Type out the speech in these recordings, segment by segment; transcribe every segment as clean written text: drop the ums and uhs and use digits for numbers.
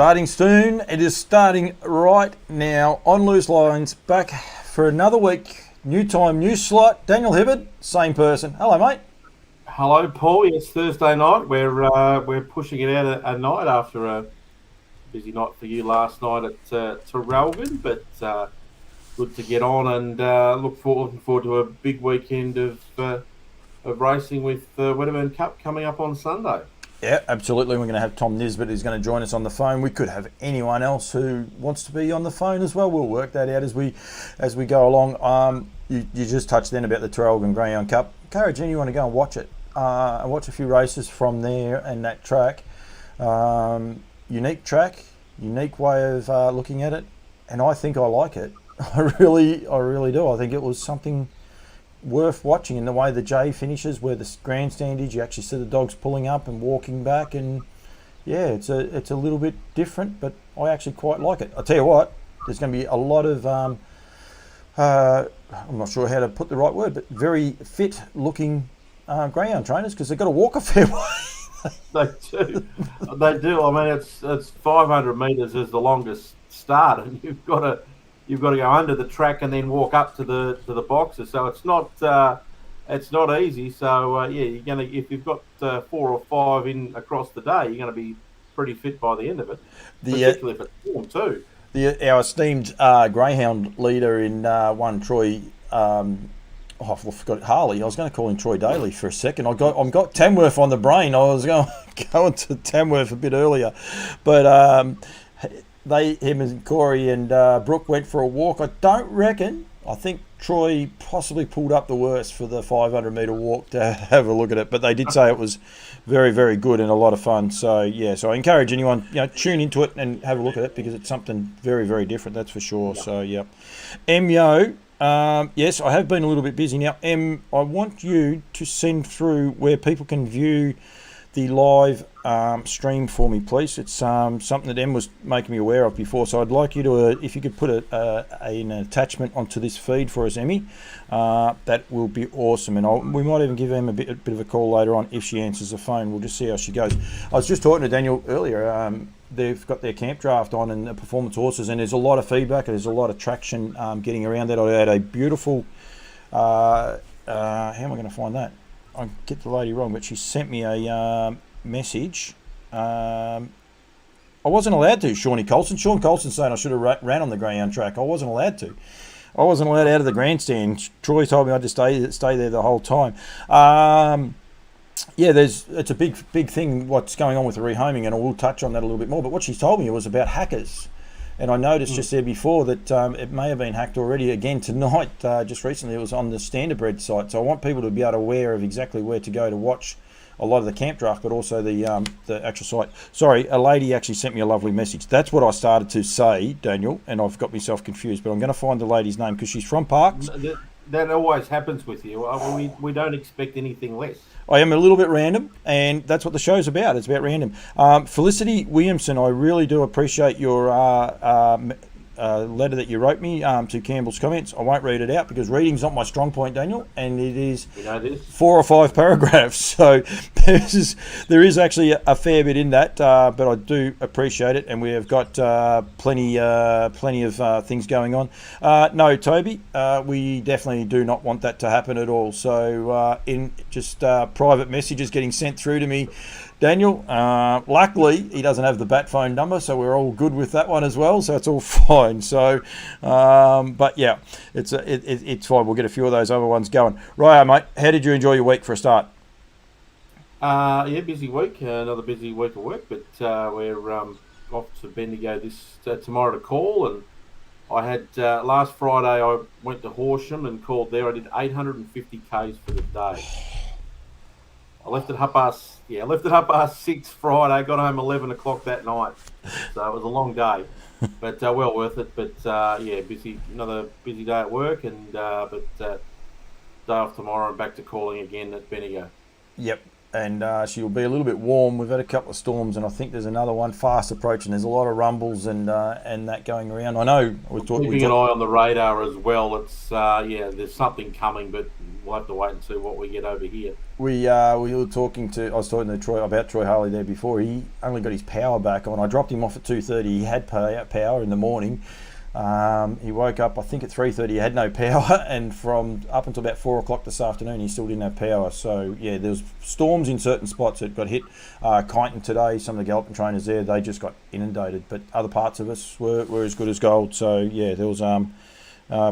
Starting soon. It is starting right now on Loose Lines. Back for another week. New time, new slot. Daniel Hibberd, same person. Hello, mate. Hello, Paul. Yes, Thursday night. We're pushing it out a night after a busy night for you last night at Traralgon, but good to get on and looking forward to a big weekend of racing with Wedderburn Cup coming up on Sunday. Yeah, absolutely. We're going to have Tom Nisbet who's going to join us on the phone. We could have anyone else who wants to be on the phone as well. We'll work that out as we go along. You just touched then about the Traralgon Greyhound Cup. Encourage anyone to go and watch it. Watch a few races from there and that track. Unique track, unique way of looking at it, and I think I like it. I really do. I think it was something worth watching in the way the J finishes, where the grandstand is. You actually see the dogs pulling up and walking back, and yeah, it's a little bit different, but I actually quite like it. I'll tell you what, there's going to be a lot of I'm not sure how to put the right word, but very fit looking greyhound trainers, because they've got to walk a fair way. They do. They do. I mean, it's 500 metres is the longest start, and you've got to go under the track and then walk up to the boxes. So it's not easy. So you're gonna, if you've got 4 or 5 in across the day, you're going to be pretty fit by the end of it. Particularly if it's warm too. Our esteemed greyhound leader in one, Troy. I forgot Harley. I was going to call him Troy Daly for a second. I've got Tamworth on the brain. I was going to Tamworth a bit earlier, but him and Corey and Brooke went for a walk. I think Troy possibly pulled up the worst for the 500 metre walk to have a look at it, but they did say it was very, very good and a lot of fun. So yeah, so I encourage anyone, tune into it and have a look at it, because it's something very, very different, that's for sure. Yeah. So yeah, Yo. Yes, I have been a little bit busy now. I want you to send through where people can view the live stream for me, please. It's something that Em was making me aware of before, so I'd like you to, if you could put an attachment onto this feed for us, Emmy, that will be awesome. And we might even give Em a bit of a call later on if she answers the phone. We'll just see how she goes. I was just talking to Daniel earlier. They've got their camp draft on and the performance horses, and there's a lot of feedback, and there's a lot of traction getting around that. I had a beautiful, how am I going to find that? I get the lady wrong, but she sent me a message. I wasn't allowed to, Shawnee Colson. Sean Colson saying I should have ran on the greyhound track. I wasn't allowed to. I wasn't allowed out of the grandstand. Troy told me I had to stay there the whole time. Yeah, it's a big thing what's going on with the rehoming, and I will touch on that a little bit more. But what she told me was about hackers, and I noticed just there before that it may have been hacked already again tonight. Just recently, it was on the Standardbred site. So I want people to be aware of exactly where to go to watch a lot of the camp draft, but also the actual site. Sorry, a lady actually sent me a lovely message. That's what I started to say, Daniel, and I've got myself confused. But I'm going to find the lady's name because she's from Parks. That always happens with you. We don't expect anything less. I am a little bit random, and that's what the show's about. It's about random. Felicity Williamson, I really do appreciate your letter that you wrote me to Campbell's comments. I won't read it out because reading's not my strong point, Daniel, and it is 4 or 5 paragraphs. So there is actually a fair bit in that, but I do appreciate it, and we have got plenty of things going on. No, Toby, we definitely do not want that to happen at all. So in just private messages getting sent through to me, Daniel, luckily he doesn't have the bat phone number, so we're all good with that one as well, so it's all fine. So but yeah, it's fine. We'll get a few of those other ones going. Right, mate, how did you enjoy your week for a start? Yeah, busy week, another busy week of work, but we're off to Bendigo tomorrow to call. And I had last Friday I went to Horsham and called there. I did 850 Ks for the day. I left at half past 6 Friday. Got home 11 o'clock that night, so it was a long day, but well worth it. But yeah, another busy day at work, and day off tomorrow and back to calling again at Bendigo. Yep, and she'll be a little bit warm. We've had a couple of storms, and I think there's another one fast approaching. There's a lot of rumbles and that going around. I know keeping an eye on the radar as well. It's there's something coming, but we'll have to wait and see what we get over here. We were talking to. I was talking to Troy about Troy Harley there before. He only got his power back on. I dropped him off at 2:30. He had power in the morning. He woke up, I think, at 3:30. He had no power, and from up until about 4 o'clock this afternoon, he still didn't have power. So yeah, there was storms in certain spots that got hit. Kyneton today, some of the galloping trainers there, they just got inundated, but other parts of us were as good as gold. So yeah, there was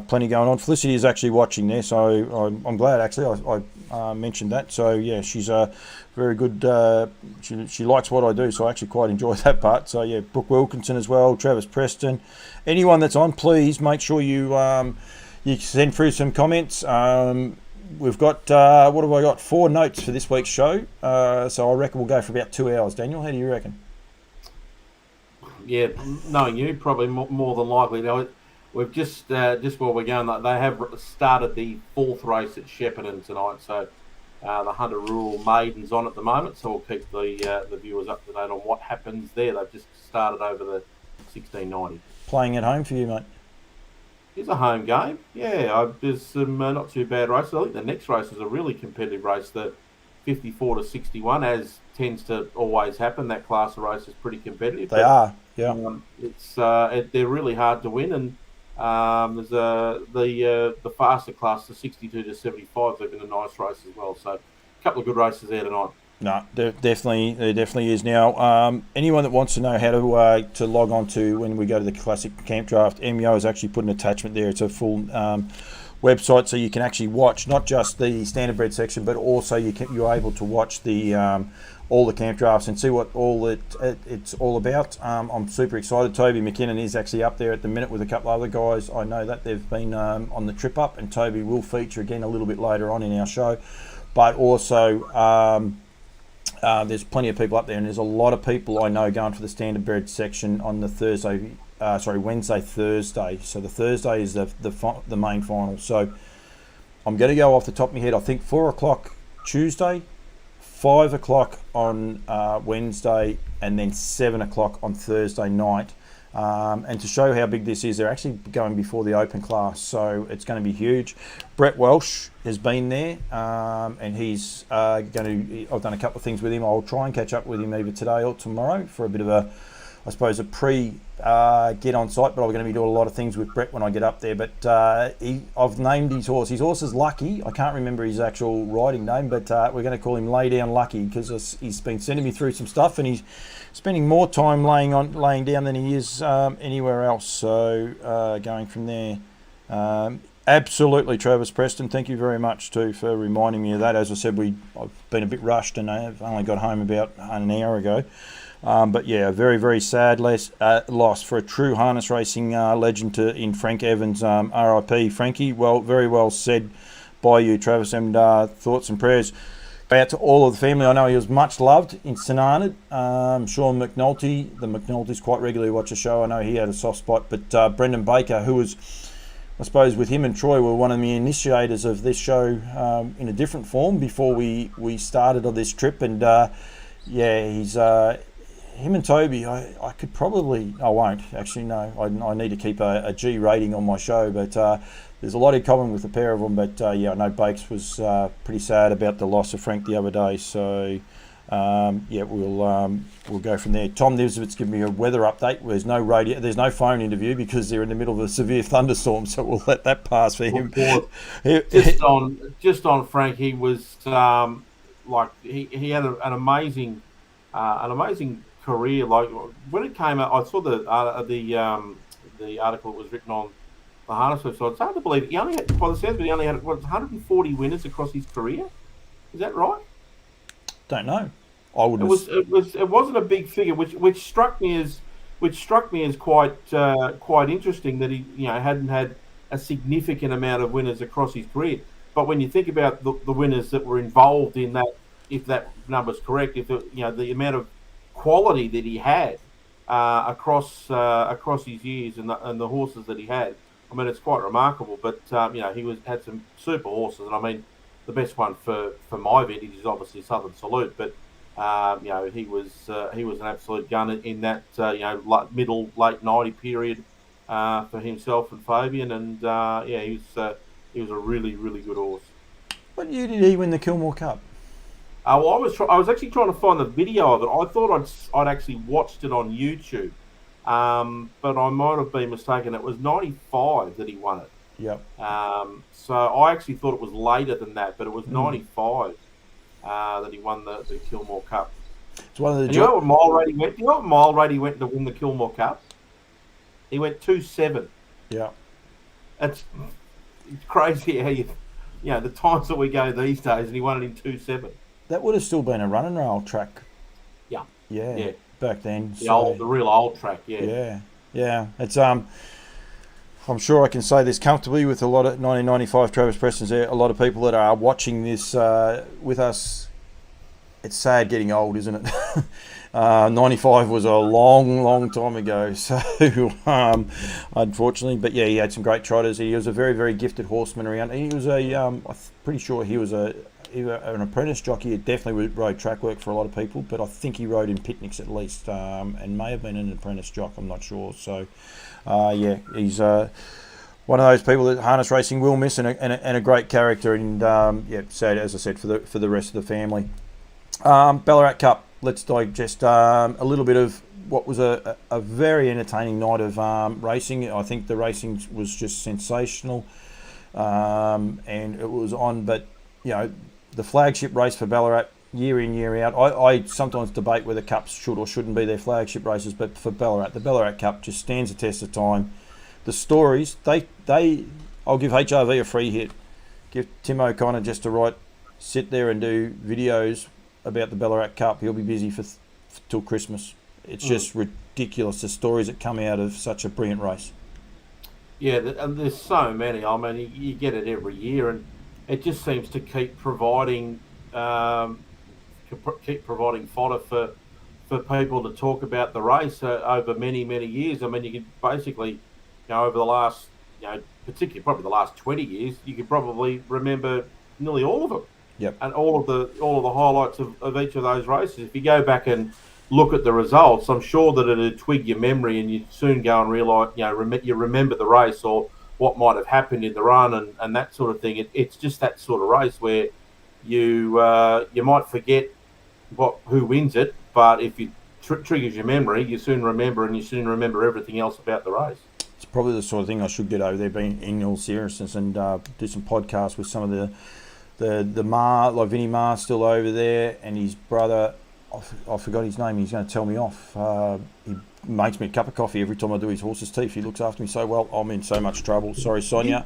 plenty going on. Felicity is actually watching there, so I'm glad actually I mentioned that. So yeah, she's very good. She likes what I do, so I actually quite enjoy that part. So yeah, Brooke Wilkinson as well, Travis Preston. Anyone that's on, please make sure you send through some comments. We've got what have I got? 4 notes for this week's show. So I reckon we'll go for about 2 hours. Daniel, how do you reckon? Yeah, knowing you, probably more than likely. We've just while we're going, they have started the 4th race at Shepparton tonight. So the Hunter Rural Maiden's on at the moment. So we'll keep the viewers up to date on what happens there. They've just started over the 1690. Playing at home for you, mate? It's a home game. Yeah, there's some not too bad races. I think the next race is a really competitive race. The 54 to 61, as tends to always happen. That class of race is pretty competitive. They are, yeah. They're really hard to win, and there's the faster class, the 62 to 75, they've been a nice race as well. So a couple of good races there tonight. No, there definitely is. Now, anyone that wants to know how to log on to when we go to the Classic Camp Draft, MEO has actually put an attachment there. It's a full website, so you can actually watch not just the standardbred section, but also you're able to watch the all the camp drafts and see what it's all about. I'm super excited. Toby McKinnon is actually up there at the minute with a couple other guys. I know that they've been on the trip up, and Toby will feature again a little bit later on in our show. But also there's plenty of people up there, and there's a lot of people I know going for the standardbred section on the Wednesday, Thursday. So the Thursday is the main final. So I'm going to go off the top of my head. I think 4 o'clock Tuesday, 5 o'clock on Wednesday, and then 7 o'clock on Thursday night. And to show how big this is, they're actually going before the open class, so it's going to be huge. Brett Welsh has been there, and he's I've done a couple of things with him. I'll try and catch up with him either today or tomorrow for a bit of a pre get on site, but I'm going to be doing a lot of things with Brett when I get up there. But I've named his horse. His horse is Lucky. I can't remember his actual riding name, but we're going to call him Lay Down Lucky because he's been sending me through some stuff, and he's spending more time laying down than he is anywhere else. So going from there. Absolutely, Travis Preston. Thank you very much too for reminding me of that. As I said, I've been a bit rushed and I've only got home about an hour ago. But yeah, a very, very sad loss for a true harness racing legend in Frank Evans. RIP, Frankie. Well, very well said by you, Travis, and thoughts and prayers out to all of the family. I know he was much loved in St Arnaud. Sean McNulty, the McNultys quite regularly watch the show. I know he had a soft spot, but Brendan Baker, who was, I suppose, with him and Troy, were one of the initiators of this show in a different form before we started on this trip. And yeah, he's him and Toby. I could probably, I won't actually. No, I need to keep a G rating on my show, but there's a lot in common with the pair of them. But yeah, I know Bakes was pretty sad about the loss of Frank the other day. So yeah, we'll go from there. Tom Nisbet's giving me a weather update. There's no radio, there's no phone interview because they're in the middle of a severe thunderstorm. So we'll let that pass for him. Just on Frank, he was like he had an amazing career. Like when it came out, I saw the article that was written on the harness website. It's hard to believe he only had, by the sounds of it, he only had 140 winners across his career. Is that right? Don't know. I would. It wasn't a big figure, which struck me as quite interesting that he hadn't had a significant amount of winners across his career. But when you think about the winners that were involved in that, if that number's correct, if the amount of quality that he had across his years and the horses that he had, I mean, it's quite remarkable. But he had some super horses, and I mean, the best one for my vintage is obviously Southern Salute, but he was an absolute gun in that middle late 90 period for himself and Fabian, and he was a really, really good horse. What year did he win the Kilmore Cup? Well, I was actually trying to find the video of it. I thought I'd actually watched it on YouTube, but I might have been mistaken. It was 95 that he won it. Yep. So I actually thought it was later than that, but it was 95 that he won the Kilmore Cup. It's one of the. You know what mile rate he went? You know what mile rate he went to win the Kilmore Cup? He went 2.7. Yeah. It's crazy how the times that we go these days, and he won it in 2.7. That would have still been a run and rail track. Yeah. Yeah. Back then. The real old track. Yeah. Yeah. Yeah. It's I'm sure I can say this comfortably with a lot of 1995 Travis Preston's there. A lot of people that are watching this with us. It's sad getting old, isn't it? 95 was a long time ago. So, unfortunately, but yeah, he had some great trotters. He was a very, very gifted horseman around. He was I'm pretty sure he was an apprentice jockey. He definitely rode track work for a lot of people, but I think he rode in picnics at least, and may have been an apprentice jock. I'm not sure. So, yeah, he's one of those people that harness racing will miss, and a great character. And yeah, sad as I said for the rest of the family. Ballarat Cup. Let's digest a little bit of what was a very entertaining night of racing. I think the racing was just sensational, and it was on. But the flagship race for Ballarat, year in, year out. I sometimes debate whether cups should or shouldn't be their flagship races, but for Ballarat, the Ballarat Cup just stands the test of time. The stories, I'll give HRV a free hit. Give Tim O'Connor just to sit there and do videos about the Ballarat Cup. He'll be busy till Christmas. It's just ridiculous, the stories that come out of such a brilliant race. Yeah, and there's so many. I mean, you get it every year, and it just seems to keep providing fodder for people to talk about the race over many years. I mean, you can basically, over the last, particularly probably the last 20 years, you could probably remember nearly all of them. Yep. And all of the highlights of each of those races. If you go back and look at the results, I'm sure that it'll twig your memory, and you'd soon go and realise, you remember the race or what might have happened in the run and that sort of thing. It's just that sort of race where you might forget who wins it, but if it triggers your memory, you soon remember, and you soon remember everything else about the race. It's probably the sort of thing I should get over there, being in all seriousness, and do some podcasts with some of the Ma, like Vinnie Ma, still over there, and his brother, I forgot his name. He's going to tell me off. He makes me a cup of coffee every time I do his horse's teeth. He looks after me so well. I'm in so much trouble. Sorry, Sonia.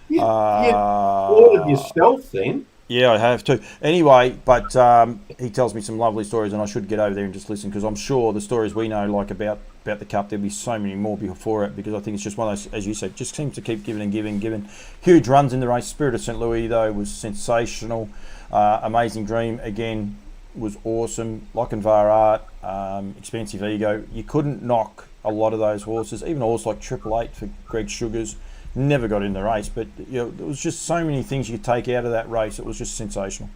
You ordered yourself then? Yeah, I have too. Anyway, but he tells me some lovely stories, and I should get over there and just listen, because I'm sure the stories we know, like about the Cup, there'll be so many more before it, because I think it's just one of those, as you said, just seems to keep giving and giving. Huge runs in the race. Spirit of St. Louis, though, was sensational. Amazing Dream, again, was awesome. Lock and Var Art, Expensive Ego. You couldn't knock a lot of those horses. Even a horse like Triple Eight for Greg Sugars never got in the race, but there was just so many things you could take out of that race. It was just sensational.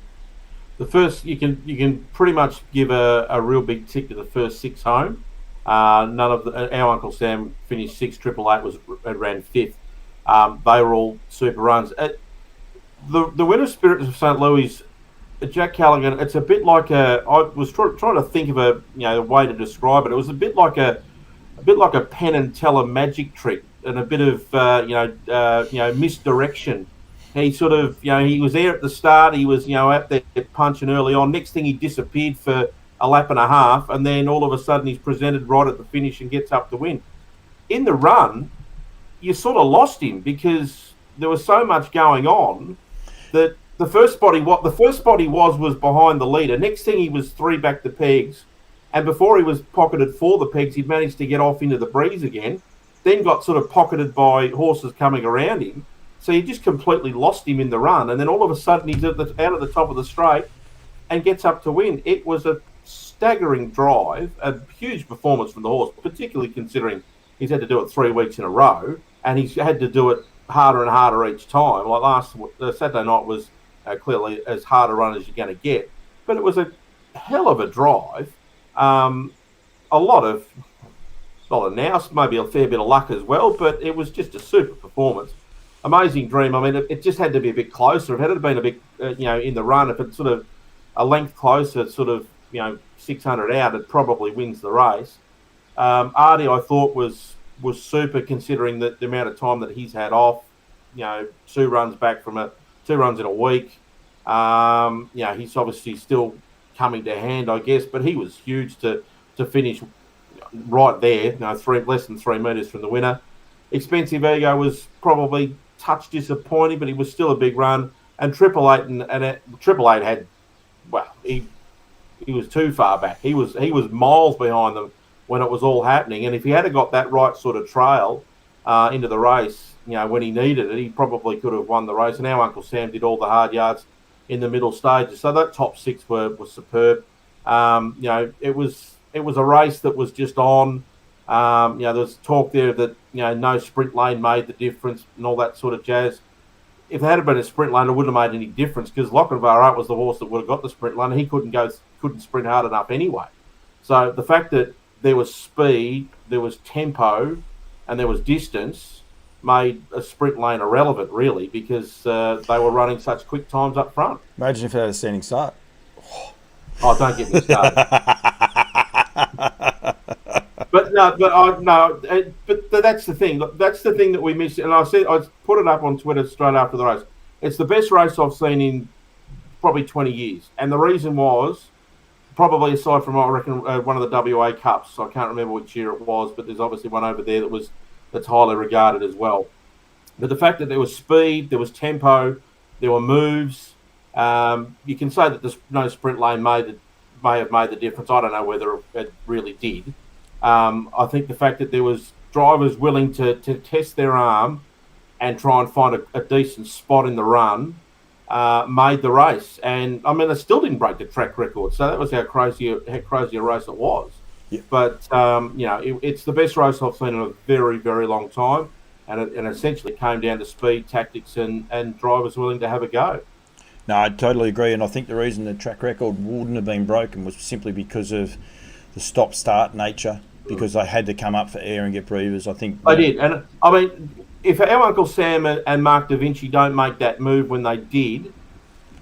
The first, you can pretty much give a real big tick to the first six home. None of our Uncle Sam finished sixth. Triple Eight ran fifth. They were all super runs. The winner Spirit of St. Louis, Jack Callaghan. It's a bit like I was trying to think of a way to describe it. It was a bit like a Penn and Teller magic trick, and a bit of misdirection. He sort of he was there at the start. He was out there punching early on. Next thing, he disappeared for a lap and a half, and then all of a sudden he's presented right at the finish and gets up to win. In the run, you sort of lost him because there was so much going on that the first spot he was behind the leader. Next thing, he was three back the pegs, and before he was pocketed for the pegs, he'd managed to get off into the breeze again, then got sort of pocketed by horses coming around him. So you just completely lost him in the run, and then all of a sudden he's out of the top of the straight and gets up to win. It was a staggering drive, a huge performance from the horse, particularly considering he's had to do it 3 weeks in a row, and he's had to do it harder and harder each time. Like Saturday night was clearly as hard a run as you're going to get, but it was a hell of a drive. A lot of nous, maybe a fair bit of luck as well, but it was just a super performance. amazing dream. I mean, it just had to be a bit closer. If it had been a bit, in the run, if it's sort of a length closer, sort of, 600 out, it probably wins the race. Artie, I thought was super considering the amount of time that he's had off. 2 runs back from 2 runs in a week. He's obviously still coming to hand, I guess, but he was huge to finish right there. Less than 3 metres from the winner. Expensive Ego was probably touch disappointing, but he was still a big run. And Triple Eight had, he was too far back. He was miles behind them when it was all happening. And if he had got that right sort of trail into the race, when he needed it, he probably could have won the race. And our Uncle Sam did all the hard yards in the middle stages. So that top 6 was superb. It was a race that was just on. There's talk there that no sprint lane made the difference and all that sort of jazz. If there had been a sprint lane, it wouldn't have made any difference because Lochinvar was the horse that would have got the sprint lane. He couldn't sprint hard enough anyway. So the fact that there was speed, there was tempo, and there was distance made a sprint lane irrelevant, really, because they were running such quick times up front. Imagine if they had a standing start. Oh, don't get me started. But that's the thing. That's the thing that we missed. And I put it up on Twitter straight after the race. It's the best race I've seen in probably 20 years. And the reason was, probably aside from, I reckon, one of the WA Cups. I can't remember which year it was, but there's obviously one over there that's highly regarded as well. But the fact that there was speed, there was tempo, there were moves. You can say that no sprint lane may have made the difference. I don't know whether it really did. I think the fact that there was drivers willing to test their arm and try and find a decent spot in the run made the race. And I mean, they still didn't break the track record. So that was how crazy a race it was. Yeah. But it's the best race I've seen in a very, very long time, and it essentially came down to speed, tactics, and drivers willing to have a go. No, I totally agree, and I think the reason the track record wouldn't have been broken was simply because of the stop-start nature, because they had to come up for air and get breathers. I think they did, and I mean, if our Uncle Sam and Mark Da Vinci don't make that move when they did,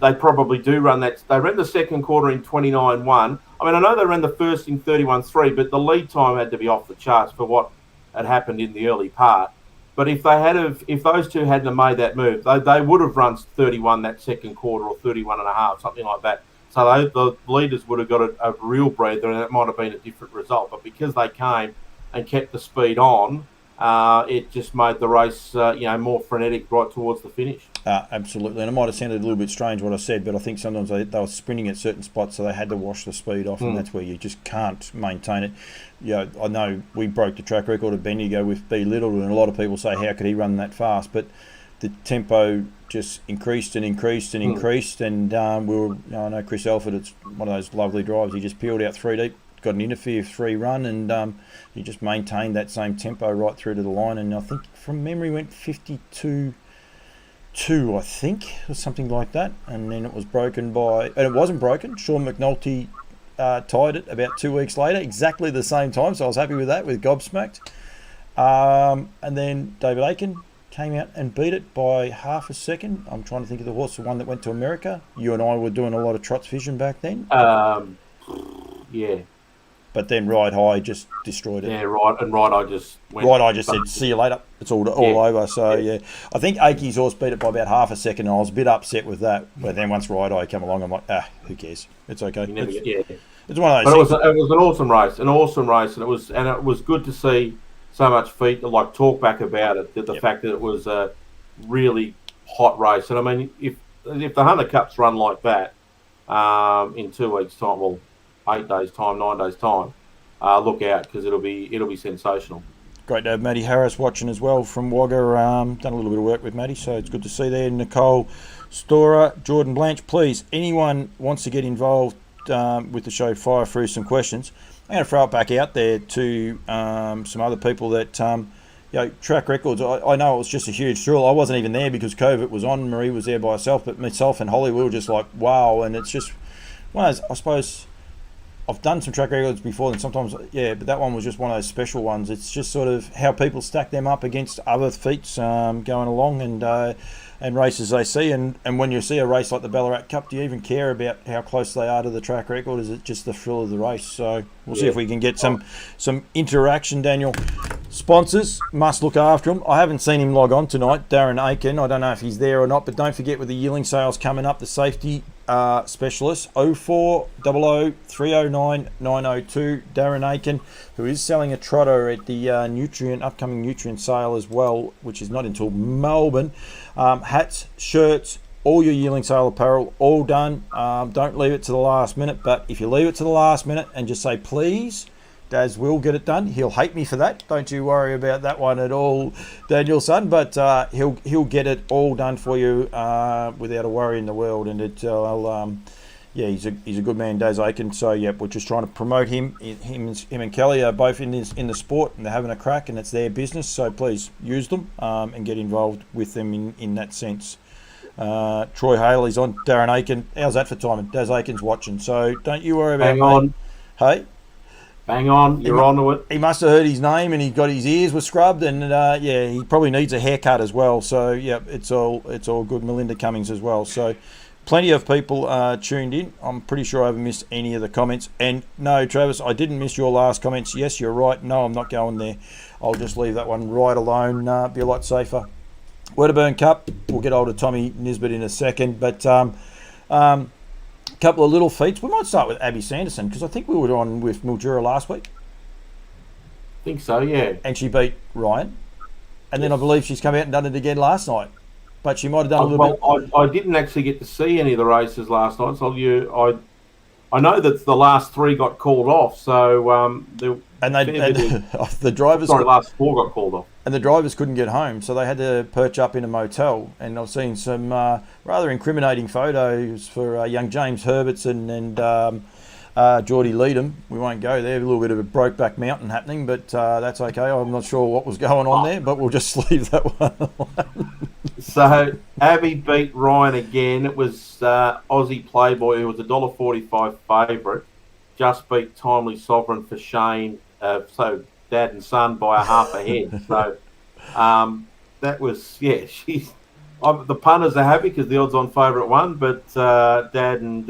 they probably do run that. They ran the second quarter in 29.1. I mean, I know they ran the first in 31.3, but the lead time had to be off the charts for what had happened in the early part. But if those two hadn't have made that move, they would have run 31 that second quarter or 31.5, something like that. So the leaders would have got a real breather, and it might have been a different result. But because they came and kept the speed on, it just made the race more frenetic right towards the finish. Absolutely, and it might have sounded a little bit strange what I said, but I think sometimes they were sprinting at certain spots, so they had to wash the speed off, and that's where you just can't maintain it. I know we broke the track record of Bendigo with B Little, and a lot of people say, how could he run that fast? But the tempo just increased and increased and increased, and I know Chris Elford, it's one of those lovely drives. He just peeled out 3 deep, got an interfere 3 run, and he just maintained that same tempo right through to the line, and I think from memory went 52.2, I think, or something like that, and then it was broken and it wasn't broken. Sean McNulty tied it about 2 weeks later, exactly the same time, so I was happy with that, with Gobsmacked. And then David Aiken came out and beat it by half a second. I'm trying to think of the horse, the one that went to America. You and I were doing a lot of Trots Vision back then. Yeah. But then Ride High just destroyed it. Yeah, right. And Ride High just went. Ride High just said, see you later. It's all over. So, yeah. I think Akey's horse beat it by about half a second, and I was a bit upset with that. But then once Ride High came along, I'm like, who cares? It's okay. It's one of those things. It was an awesome race, and it was good to see so much talk back about it. The fact that it was a really hot race, and I mean, if the Hunter Cups run like that in 2 weeks' time, well, 8 days' time, 9 days' time, look out, because it'll be sensational. Great to have Matty Harris watching as well from Wagga. Done a little bit of work with Matty, so it's good to see there. Nicole Storer, Jordan Blanche, please, anyone wants to get involved with the show, fire through some questions. I'm going to throw it back out there to some other people that, track records. I know it was just a huge thrill. I wasn't even there because COVID was on. Marie was there by herself, but myself and Holly, we were just like, wow. And it's just one of those, I suppose, I've done some track records before, and sometimes, yeah, but that one was just one of those special ones. It's just sort of how people stack them up against other feats going along and races they see. And when you see a race like the Ballarat Cup, do you even care about how close they are to the track record? Is it just the thrill of the race? So we'll see if we can get some interaction, Daniel. Sponsors, must look after him. I haven't seen him log on tonight, Darren Aiken. I don't know if he's there or not, but don't forget with the yearling sales coming up, the safety specialist 0400 309 902, Darren Aiken, who is selling a trotter at the upcoming nutrient sale as well, which is not until Melbourne. Hats, shirts, all your yearling sale apparel, all done. Don't leave it to the last minute, but if you leave it to the last minute and just say please, Daz will get it done. He'll hate me for that. Don't you worry about that one at all, Daniel's son. But he'll get it all done for you without a worry in the world. And he's a good man, Daz Aiken. So we're just trying to promote him. Him and Kelly are both in the sport, and they're having a crack, and it's their business. So please use them and get involved with them in that sense. Troy Haley's on. Darren Aiken. How's that for timing? Daz Aiken's watching. So don't you worry about. Hang on. Hey. Bang on, you're on to it. He must have heard his name and he got his ears were scrubbed, and he probably needs a haircut as well. So it's all good. Melinda Cummings as well. So plenty of people tuned in. I'm pretty sure I haven't missed any of the comments. And no, Travis, I didn't miss your last comments. Yes, you're right. No, I'm not going there. I'll just leave that one right alone. Be a lot safer. Wedderburn Cup. We'll get hold of Tommy Nisbet in a second, but couple of little feats. We might start with Abby Sanderson, because I think we were on with Mildura last week. I think so, yeah. And she beat Ryan. And then I believe she's come out and done it again last night. But she might have done a little bit. I didn't actually get to see any of the races last night, so I know that the last three got called off, so the drivers. Sorry, last four got called off. And the drivers couldn't get home, so they had to perch up in a motel. And I've seen some rather incriminating photos for young James Herbertson and Geordie Leadham. We won't go there. A little bit of a Brokeback Mountain happening, but that's okay. I'm not sure what was going on there, but we'll just leave that one alone. So Abby beat Ryan again. It was Aussie Playboy, who was $1.45 favourite, just beat Timely Sovereign for Shane. So dad and son by a half a head. So that was, the punters are happy because the odds-on favourite won, but dad and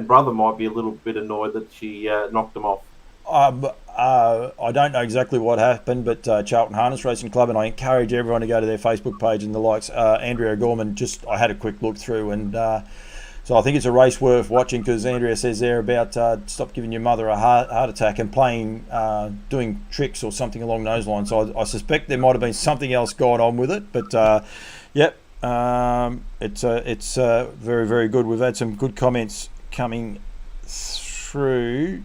brother might be a little bit annoyed that she knocked them off. I don't know exactly what happened, but Charlton Harness Racing Club, and I encourage everyone to go to their Facebook page and the likes. Andrea Gorman, I had a quick look through, and so I think it's a race worth watching, because Andrea says there about stop giving your mother a heart attack and playing, doing tricks or something along those lines. So I suspect there might have been something else going on with it, but it's very, very good. We've had some good comments coming through.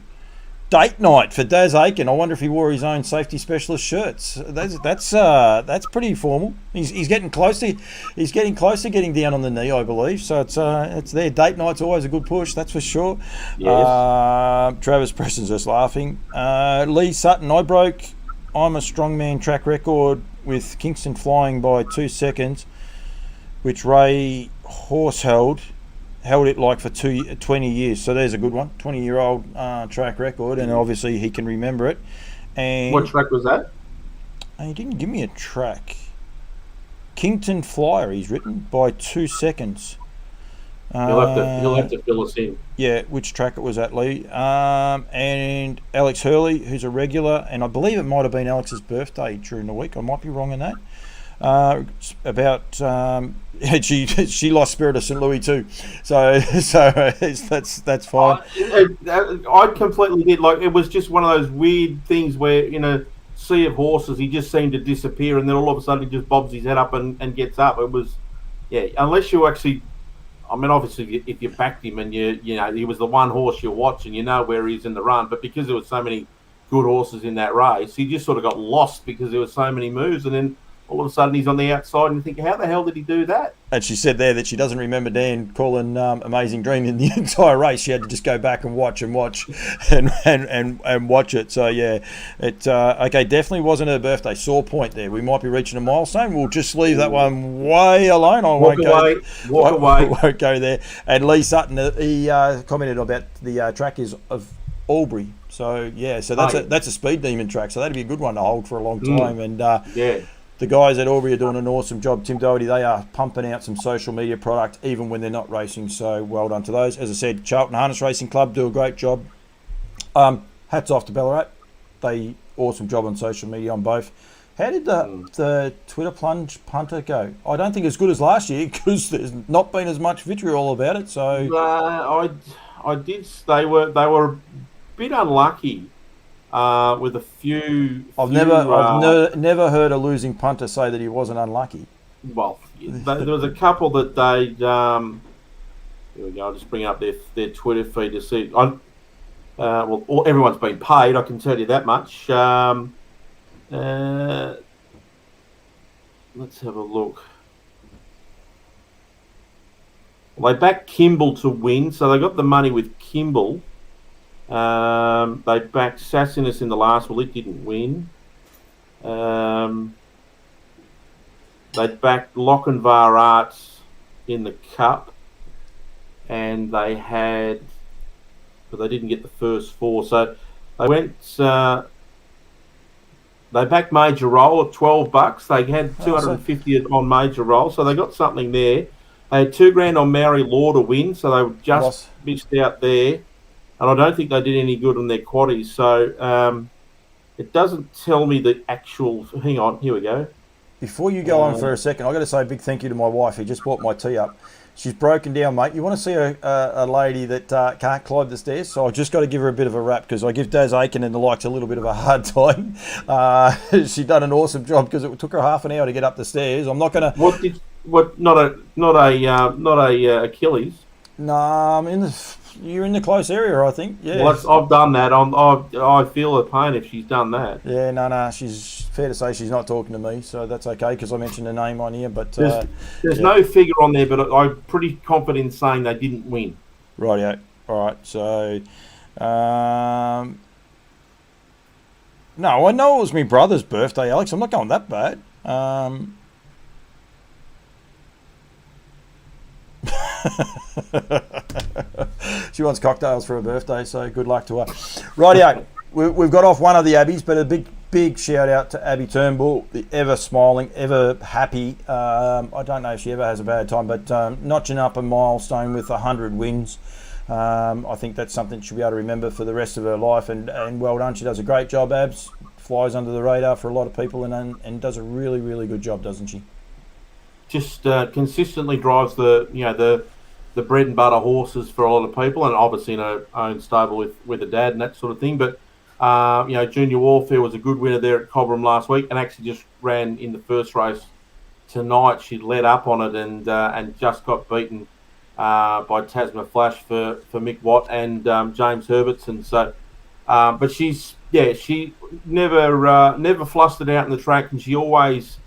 Date night for Daz Aiken. I wonder if he wore his own safety specialist shirts. That's pretty formal. He's getting close to getting down on the knee, I believe. So it's there. Date night's always a good push, that's for sure. Yes. Travis Preston's just laughing. Lee Sutton. I'm a strongman track record with Kingston flying by 2 seconds, which Ray Horse held it like for 20 years. So there's a good one. 20-year-old track record, and obviously he can remember it. And what track was that? He didn't give me a track. Kington Flyer, he's written, by 2 seconds. He'll have to fill us in. Yeah, which track it was at, Lee. And Alex Hurley, who's a regular, and I believe it might have been Alex's birthday during the week. I might be wrong on that. She lost Spirit of St. Louis too, so that's fine. I completely did. Like, it was just one of those weird things where, in a sea of horses, he just seemed to disappear, and then all of a sudden he just bobs his head up and gets up. It was, unless you actually, I mean, obviously if you backed him and you know he was the one horse you're watching, you know where he's in the run, but because there were so many good horses in that race, he just sort of got lost because there were so many moves, and then all of a sudden he's on the outside, and you think, how the hell did he do that? And she said there that she doesn't remember Dan calling Amazing Dream in the entire race. She had to just go back and watch and watch it. So it okay, definitely wasn't her birthday. Sore point there. We might be reaching a milestone. We'll just leave that one way alone. Walk away. Won't go there. And Lee Sutton, he commented about the track is of Albury. So that's a speed demon track. So that'd be a good one to hold for a long time. And the guys at Albury are doing an awesome job. Tim Doherty, they are pumping out some social media product even when they're not racing. So well done to those. As I said, Charlton Harness Racing Club do a great job. Hats off to Ballarat. They awesome job on social media on both. How did the Twitter plunge punter go? I don't think as good as last year because there's not been as much vitriol about it. So I did. They were a bit unlucky with a few. I've never heard a losing punter say that he wasn't unlucky. Well, there was a couple that they. Here we go. I'll just bring up their Twitter feed to see. Everyone's been paid. I can tell you that much. Let's have a look. Well, they backed Kimball to win, so they got the money with Kimball. They backed Sassinus in the last. Well, it didn't win. They backed Lochinvar Arts in the Cup, and they but they didn't get the first four. So they went. They backed Major Roll at $12. They had 250 on Major Roll, so they got something there. They had $2,000 on Mary Law to win, so they just missed out there. And I don't think they did any good on their quaddies. So it doesn't tell me the actual. Hang on, here we go. Before you go on for a second, I've got to say a big thank you to my wife who just brought my tea up. She's broken down, mate. You want to see a lady that can't climb the stairs? So I've just got to give her a bit of a rap because I give Daz Aiken and the likes a little bit of a hard time. She done an awesome job because it took her half an hour to get up the stairs. I'm not going to. Not a Achilles. No, you're in the close area, I think. Yeah. Well, I've done that. I feel the pain if she's done that. Yeah, no. She's fair to say she's not talking to me, so that's okay because I mentioned her name on here. But there's no figure on there, but I'm pretty confident in saying they didn't win. Rightio. All right. So, no, I know it was my brother's birthday, Alex. I'm not going that bad. She wants cocktails for her birthday, so good luck to her. Rightio, we've got off one of the Abbeys, but a big shout out to Abby Turnbull, the ever smiling, ever happy. I don't know if she ever has a bad time, but notching up a milestone with 100 wins. I think that's something she'll be able to remember for the rest of her life, and well done. She does a great job, Abs. Flies under the radar for a lot of people and does a really, really good job, doesn't she? Just consistently drives the bread and butter horses for a lot of people, and obviously in her own stable with a dad and that sort of thing. But Junior Warfare was a good winner there at Cobram last week, and actually just ran in the first race tonight. She led up on it and just got beaten by Tasma Flash for Mick Watt and James Herbertson. So, but she never flustered out in the track, and she always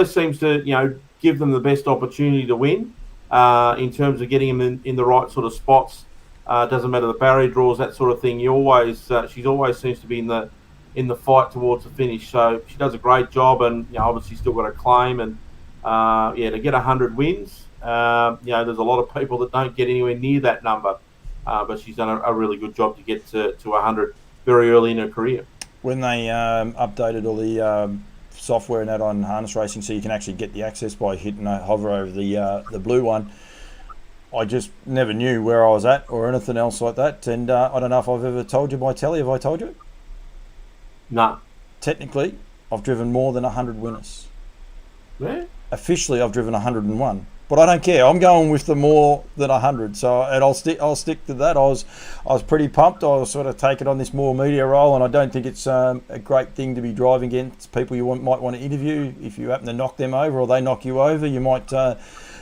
seems to give them the best opportunity to win in terms of getting them in the right sort of spots. Doesn't matter the barrier draws, that sort of thing. She's always seems to be in the fight towards the finish. So she does a great job, and obviously still got a claim. And to get 100 wins, there's a lot of people that don't get anywhere near that number. But she's done a really good job to get to 100 very early in her career. When they updated all the software and that on harness racing, so you can actually get the access by hitting a hover over the blue one, I just never knew where I was at or anything else like that. And I don't know if I've ever told you by telly. Have I told you? No. Technically, I've driven more than 100 winners. Yeah. Officially, I've driven 101. But I don't care. I'm going with the more than 100. So, and I'll stick to that. I was pretty pumped. I was sort of taking on this more media role, and I don't think it's a great thing to be driving against people you might want to interview. If you happen to knock them over or they knock you over, you might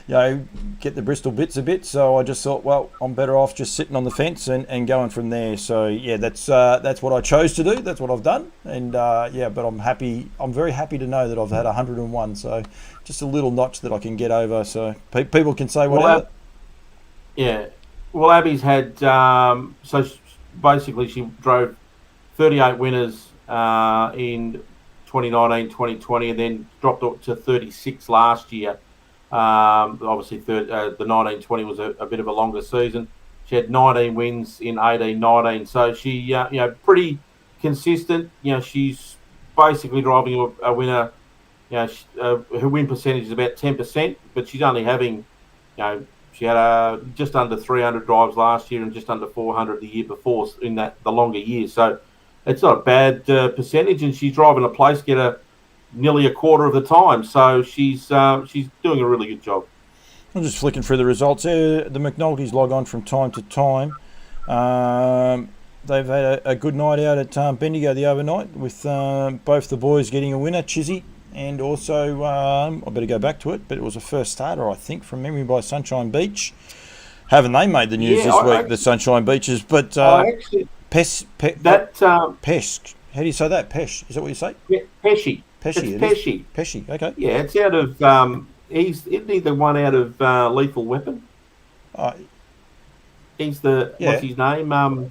get the Bristol bits a bit. So I just thought, well, I'm better off just sitting on the fence and going from there. So yeah, that's what I chose to do. That's what I've done. And but I'm happy. I'm very happy to know that I've had 101. So just a little notch that I can get over. So people can say whatever. Well, Abby's had basically she drove 38 winners in 2019, 2020, and then dropped up to 36 last year. Obviously, the 19-20 was a bit of a longer season. She had 19 wins in 18-19. So she, pretty consistent. She's basically driving a winner. Her win percentage is about 10%, but she's only having, she had just under 300 drives last year and just under 400 the year before in the longer years. So it's not a bad percentage, and she's driving a place getter nearly a quarter of the time. So she's doing a really good job. I'm just flicking through the results there. The McNultys log on from time to time. They've had a good night out at Bendigo the overnight with both the boys getting a winner, Chizzy, and also, I better go back to it, but it was a first starter, I think, from memory by Sunshine Beach. Haven't they made the news this week, the Sunshine Beaches? But Pesh. How do you say that? Pesh. Is that what you say? Yeah, Peshy. Peshy. Peshy. Peshy. Okay. Yeah, it's out of. Isn't he the one out of Lethal Weapon? He's the. Yeah. What's his name? I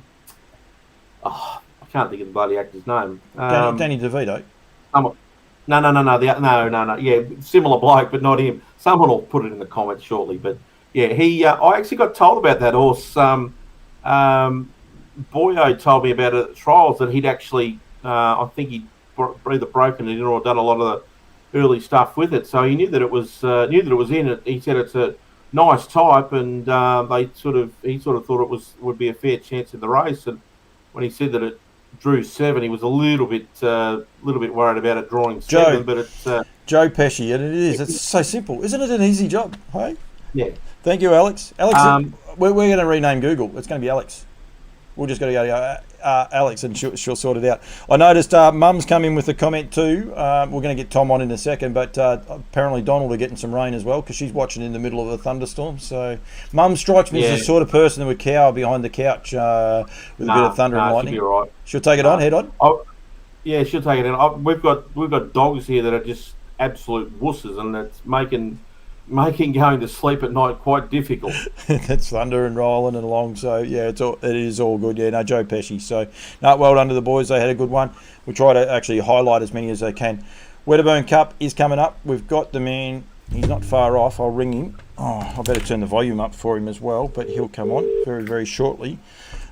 can't think of the bloody actor's name. Danny DeVito. No. Yeah, similar bloke, but not him. Someone will put it in the comments shortly. But yeah, he. I actually got told about that horse. Boyo told me about it at the trials that he'd actually. I think he'd either broken it in or done a lot of the early stuff with it. So he knew that it was in it. He said it's a nice type, and he sort of thought it would be a fair chance in the race. And when he said that it drew 7, he was a little bit worried about it drawing 7. But it's Joe Pesci, and it is. It's so simple, isn't it? An easy job, hey? Yeah. Thank you, Alex. Alex, we're going to rename Google. It's going to be Alex. We're just going to go Alex, and she'll sort it out. I noticed Mum's come in with a comment too. We're going to get Tom on in a second, but apparently Donald are getting some rain as well because she's watching in the middle of a thunderstorm. So Mum strikes me as the sort of person that would cower behind the couch with a bit of thunder and lightning. She'll be right. She'll take it on, head on? Yeah, she'll take it on. We've got dogs here that are just absolute wusses, and it's making going to sleep at night quite difficult. That's thunder and rolling and along, so yeah, it is all good. Yeah, no, Joe Pesci. So no, well done to the boys. They had a good one. We try to actually highlight as many as they can. Wedderburn Cup is coming up. We've got the man. He's not far off. I'll ring him. I better turn the volume up for him as well, but he'll come on very, very shortly.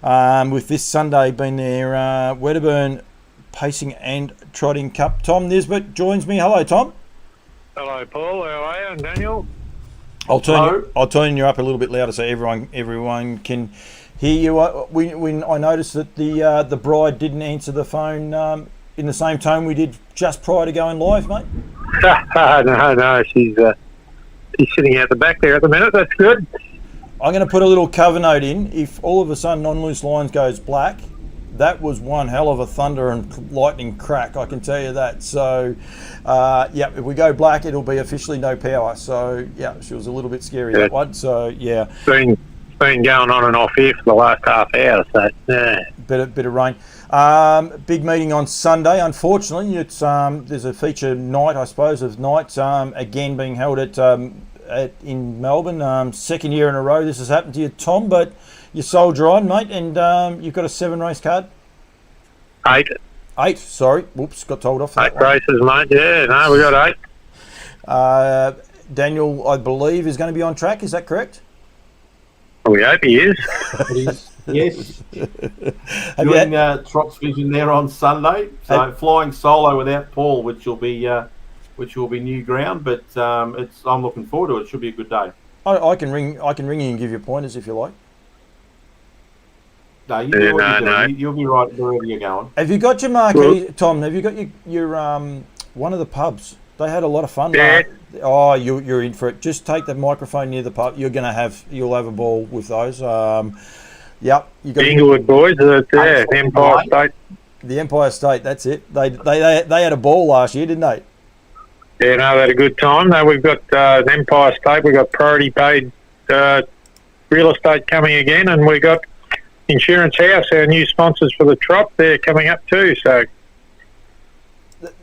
With this Sunday being their Wedderburn Pacing and Trotting Cup. Tom Nisbet joins me. Hello, Tom. Hello, Paul. How are you? And Daniel? I'll turn you up a little bit louder so everyone can hear you. I noticed that the bride didn't answer the phone in the same tone we did just prior to going live, mate. No, she's sitting out the back there at the minute. That's good. I'm going to put a little cover note in. If all of a sudden On Loose Lines goes black, that was one hell of a thunder and lightning crack, I can tell you that. So, if we go black, it'll be officially no power. So, yeah, she was a little bit scary, that one. So, yeah. Been going on and off here for the last half hour, so, yeah. Bit of rain. Big meeting on Sunday. Unfortunately, it's there's a feature night, I suppose, of nights, again being held in Melbourne. Second year in a row this has happened to you, Tom, but you soldier on, mate, and you've got a 7-race card? 8. 8, sorry. Whoops, got told off that 8 races, mate. Yeah, no, we got 8. Daniel, I believe, is going to be on track. Is that correct? We hope he is. Yes. Doing Trot's Vision there on Sunday. So flying solo without Paul, which will be new ground, but I'm looking forward to it. It should be a good day. I can ring you and give you pointers if you like. No, you do what you do. You'll be right wherever you're going. Have you got your marquee, Tom? Have you got your one of the pubs? They had a lot of fun. Yeah. You're in for it. Just take the microphone near the pub. You'll have a ball with those. Yep. You got Inglewood boys. Empire State. The Empire State. That's it. They had a ball last year, didn't they? Yeah, no, they had a good time. Now we've got Empire State. We've got priority paid real estate coming again, and we've got Insurance House, our new sponsors for the Trot. They're coming up too, so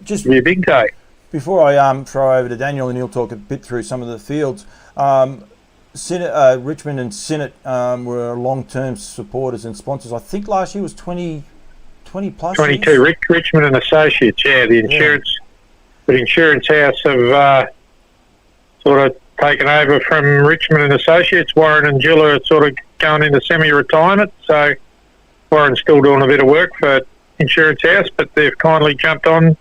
just it'll be a big day. Before I throw over to Daniel and he'll talk a bit through some of the fields, Richmond and Sinnott were long-term supporters and sponsors. I think last year was 20 plus 22 years? Richmond and Associates, the Insurance House have sort of taken over from Richmond and Associates. Warren and Gilla are sort of going into semi-retirement. So Warren's still doing a bit of work for Insurance House, but they've kindly jumped on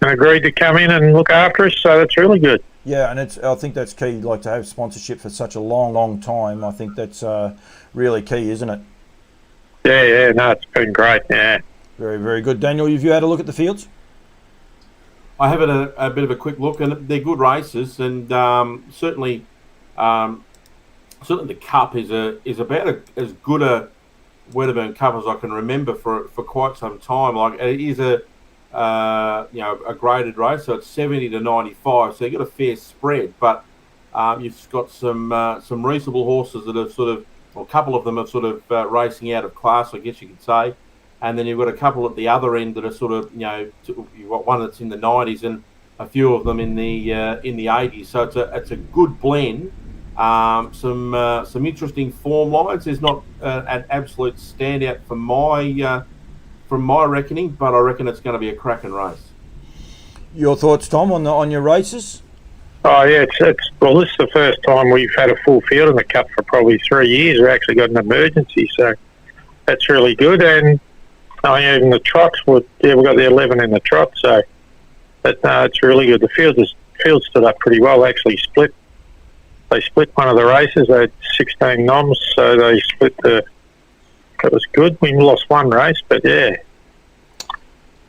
and agreed to come in and look after us. So that's really good. Yeah, and I think that's key. Like to have sponsorship for such a long time. I think that's really key, isn't it? Yeah. No, it's been great. Yeah. Very, very good. Daniel, have you had a look at the fields? I have had a bit of a quick look, and they're good races, and certainly the Cup is about as good a Wedderburn Cup as I can remember for quite some time. Like it is a graded race, so it's 70 to 95, so you've got a fair spread, but you've got some reasonable horses that are a couple of them are racing out of class, I guess you could say. And then you've got a couple at the other end that are you've got one that's in the 90s and a few of them in the 80s. So it's a good blend. Some interesting form lines. There's not an absolute standout from my reckoning, but I reckon it's going to be a cracking race. Your thoughts, Tom, on your races? Oh yeah, well, this is the first time we've had a full field in the Cup for probably 3 years. We actually got an emergency, so that's really good. And even the trots, we got the 11 in the trot, so it's really good. The field stood up pretty well. They actually split one of the races. They had 16 noms, so they split it was good. We lost one race, but yeah.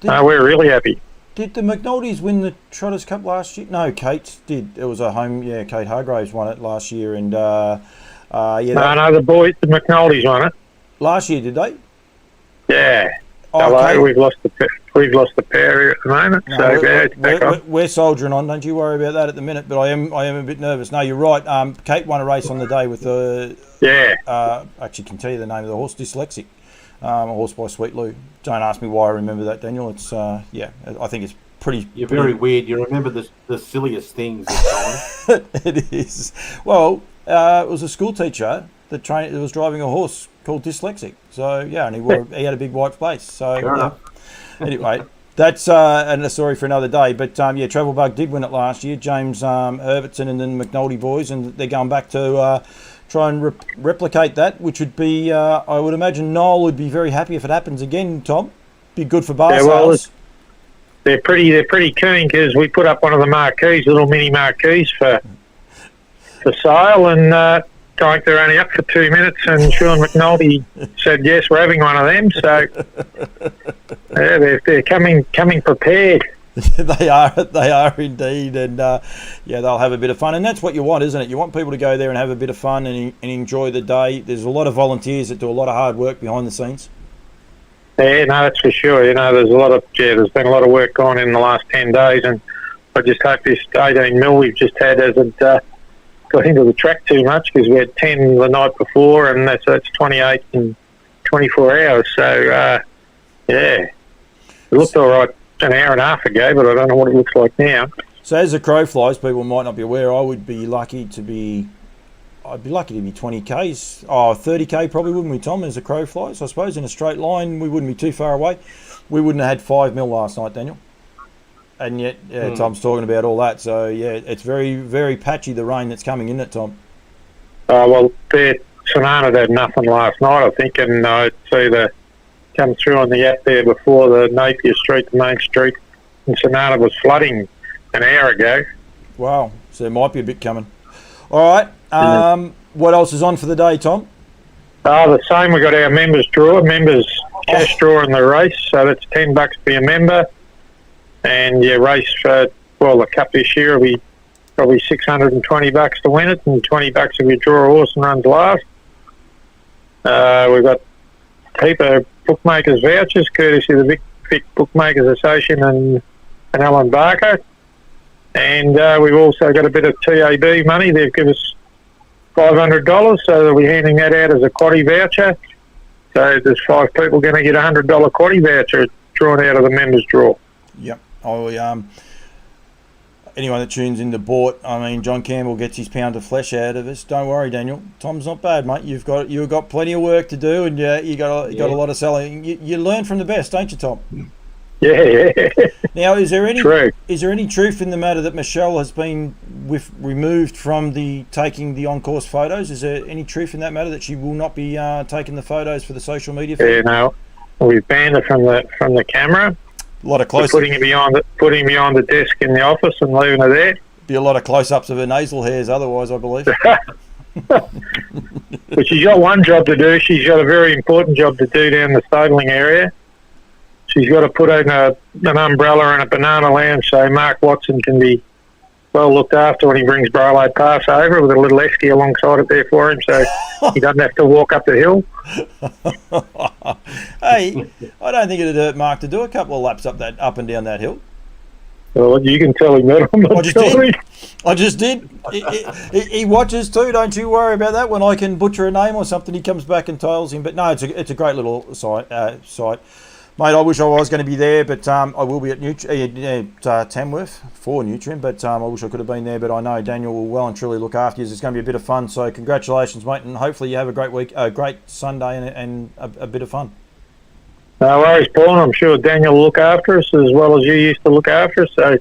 We're really happy. Did the McNultys win the Trotters Cup last year? No, Kate's did. It was a home, Kate Hargraves won it last year, and No, the McNultys won it. Last year, did they? Yeah. Okay. We've lost the pair here at the moment. No, so we're soldiering on. Don't you worry about that at the minute. But I am a bit nervous. No, you're right. Kate won a race on the day with the. Yeah. Actually, can tell you the name of the horse. Dyslexic. A horse by Sweet Lou. Don't ask me why I remember that, Daniel. It's I think it's pretty. You're very weird. You remember the silliest things. It is. Well, it was a school teacher that was driving a horse called Dyslexic. So yeah, and he had a big white face. So anyway, that's a story for another day. But Travel Bug did win it last year. James Herbertson and then the McNulty boys, and they're going back to try and replicate that, which would be, I would imagine Noel would be very happy if it happens again, Tom. Be good for bar sales. They're pretty keen because we put up one of the marquees, little mini marquees for sale, and I think they're only up for 2 minutes, and Sean McNulty said, yes, we're having one of them, so they're coming prepared. They are indeed, and they'll have a bit of fun, and that's what you want, isn't it? You want people to go there and have a bit of fun and enjoy the day. There's a lot of volunteers that do a lot of hard work behind the scenes. Yeah, no, that's for sure. There's been a lot of work gone in the last 10 days, and I just hope this 18 mil we've just had hasn't got into the track too much, because we had 10 the night before, and that's 28 in 24 hours. So it looked all right an hour and a half ago, but I don't know what it looks like now. So as the crow flies, people might not be aware, I'd be lucky to be 20Ks. 30K probably, wouldn't we, Tom, as the crow flies? I suppose in a straight line, we wouldn't be too far away. We wouldn't have had 5 mil last night, Daniel. And yet, Tom's talking about all that. So, it's very, very patchy, the rain that's coming in it, Tom. Sonana had nothing last night, I think, and I'd see come through on the app there before the Napier Street, the main street, and Sonana was flooding an hour ago. Wow, so there might be a bit coming. All right, what else is on for the day, Tom? The same, we got our members cash draw in the race, so that's $10 to be a member, and your race for, the Cup this year will be probably $620 to win it, and $20 if you draw a horse and runs last. We've got a heap of bookmakers vouchers, courtesy of the Vic Bookmakers Association and Alan Barker. And we've also got a bit of TAB money. They've given us $500, so they'll be handing that out as a quaddie voucher. So there's 5 people going to get a $100 quaddie voucher drawn out of the members' draw. Yep. Anyone that tunes into Bort, John Campbell gets his pound of flesh out of us. Don't worry, Daniel. Tom's not bad, mate. You've got plenty of work to do, and you got a lot of selling. You learn from the best, don't you, Tom? Yeah. Now, is there True. any truth in the matter that Michelle has been removed from taking the on-course photos? Is there any truth in that matter that she will not be taking the photos for the social media feed? You know, we've banned her from the camera. A lot of We're close putting her behind the desk in the office and leaving her there. Be a lot of close-ups of her nasal hairs otherwise, I believe. But she's got one job to do. She's got a very important job to do down the stabling area. She's got to put in an umbrella and a banana lounge so Mark Watson can be well looked after when he brings Barlow Pass over, with a little esky alongside it there for him, so he doesn't have to walk up the hill. Hey, I don't think it'd hurt Mark to do a couple of laps up and down that hill. Well, you can tell him that. I'm not telling. I just did. He watches too. Don't you worry about that. When I can butcher a name or something, he comes back and tails him. But no, it's a great little site. Mate, I wish I was going to be there, but I will be at Tamworth for Nutrient, but I wish I could have been there. But I know Daniel will well and truly look after you. It's going to be a bit of fun, so congratulations, mate, and hopefully you have a great week, a great Sunday and a bit of fun. No worries, Paul. I'm sure Daniel will look after us as well as you used to look after us, so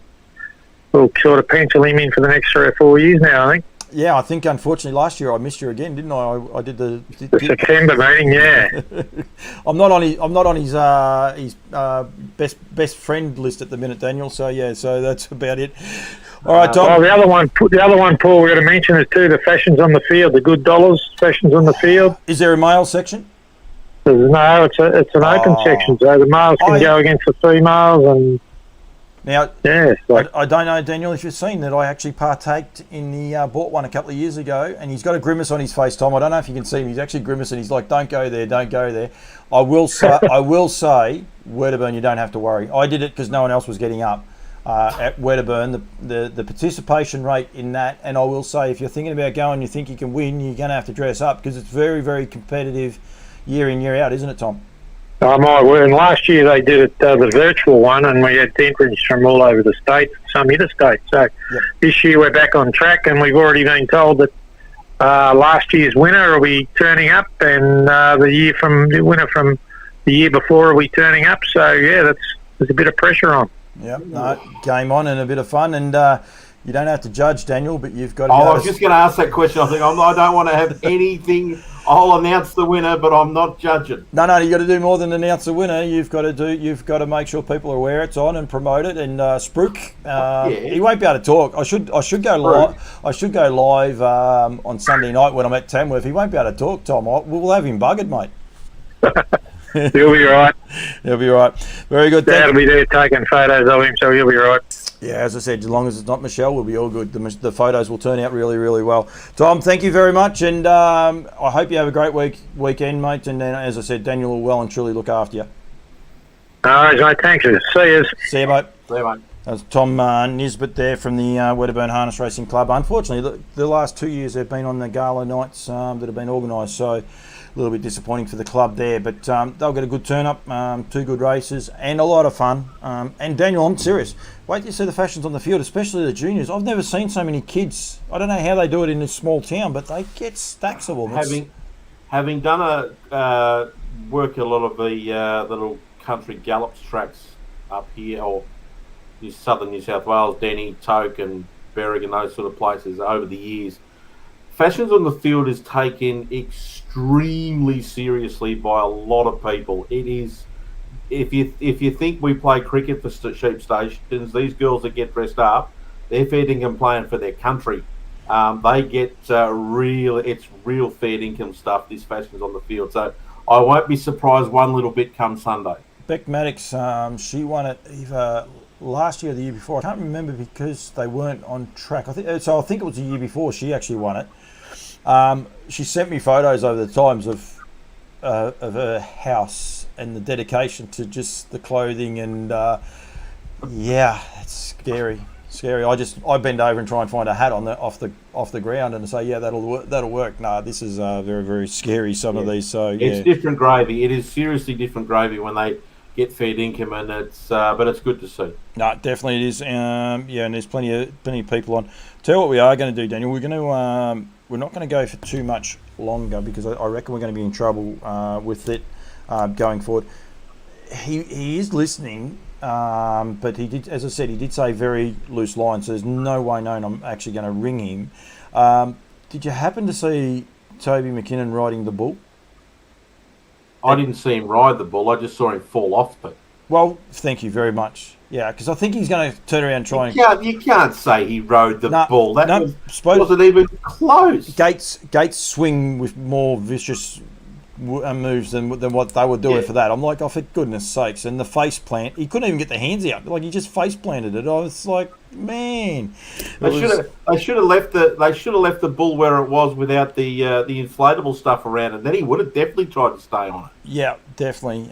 we'll sort of pencil him in for the next 3 or 4 years now, I think. Yeah, I think unfortunately last year I missed you again, didn't I? I did the September meeting, yeah. I'm not on his best friend list at the minute, Daniel. So yeah, so that's about it. All right, Tom. Well, the other one, Paul, we're going to mention is too the fashions on the field, the good dollars fashions on the field. Is there a male section? No, it's an open section, so the males can go against the females and. Now, yeah, I don't know, Daniel, if you've seen that I actually partaked in the bought one a couple of years ago, and he's got a grimace on his face, Tom. I don't know if you can see him. He's actually grimacing. He's like, "Don't go there, don't go there." I will say, Wedderburn, you don't have to worry. I did it because no one else was getting up at Wedderburn. The participation rate in that, and I will say, if you're thinking about going, you think you can win, you're going to have to dress up because it's very, very competitive year in, year out, isn't it, Tom? Oh my word! And last year they did it the virtual one, and we had entrants from all over the state, some interstate. So This year we're back on track, and we've already been told that last year's winner will be turning up, and the winner from the year before will be turning up. So yeah, there's a bit of pressure on. Yeah, no, game on and a bit of fun, and you don't have to judge, Daniel, but you've got to. I was just going to ask that question. I think I don't want to have anything. I'll announce the winner, but I'm not judging. No, you got to do more than announce the winner. You've got to make sure people are aware it's on and promote it. And Spruik, he won't be able to talk. I should go live. I should go live on Sunday night when I'm at Tamworth. He won't be able to talk, Tom. We'll have him buggered, mate. He'll be right. He'll be right. Very good. Dad'll be there taking photos of him, so he'll be right. Yeah, as I said, as long as it's not Michelle, we'll be all good. The photos will turn out really, really well. Tom, thank you very much, and I hope you have a great weekend, mate. And then, as I said, Daniel will well and truly look after you. All right, mate. Thanks. See you. See you, mate. See you, mate. That's Tom Nisbet there from the Wedderburn Harness Racing Club. Unfortunately, the last 2 years they've been on the gala nights that have been organised, so a little bit disappointing for the club there. But they'll get a good turn-up, 2 good races, and a lot of fun. And Daniel, I'm serious. Wait till you see the fashions on the field, especially the juniors. I've never seen so many kids. I don't know how they do it in this small town, but they get stacks of them. Having done work a lot of the little country gallops tracks up here, or southern New South Wales, Denny, Toke and Berwick and those sort of places over the years, fashions on the field is taken extremely seriously by a lot of people. It is, if you think we play cricket for sheep stations, these girls that get dressed up, they're fair income playing for their country. They get it's real fair income stuff, this fashions on the field. So I won't be surprised one little bit come Sunday. Beck Maddox, she won it either last year or the year before. I can't remember because they weren't on track. I think it was the year before she actually won it. She sent me photos over the times of her house and the dedication to just the clothing, and yeah, it's scary. I bend over and try and find a hat off the ground and say, yeah, that'll work. No, this is very, very scary. Some of these, so yeah, it's different gravy. It is seriously different gravy when they get fair income, and but it's good to see. No, definitely it is. Yeah, and there's plenty of people on. Tell you what we are going to do, Daniel. We're not going to go for too much longer because I reckon we're going to be in trouble with it going forward. He is listening But he did, as I said, he did say very loose lines. So there's no way known I'm actually going to ring him. Did you happen to see Toby McKinnon riding the bull? I didn't see him ride the bull. I just saw him fall off it. Well, thank you very much. Yeah, because I think he's going to turn around and try You can't say he rode the bull. That wasn't even close. Gates swing with more vicious moves than what they were doing for that. I'm like, oh, for goodness sakes. And the face plant, he couldn't even get the hands out. Like, he just face planted it. I was like, man. They should have left the bull where it was without the inflatable stuff around, and then he would have definitely tried to stay on it. Yeah, definitely.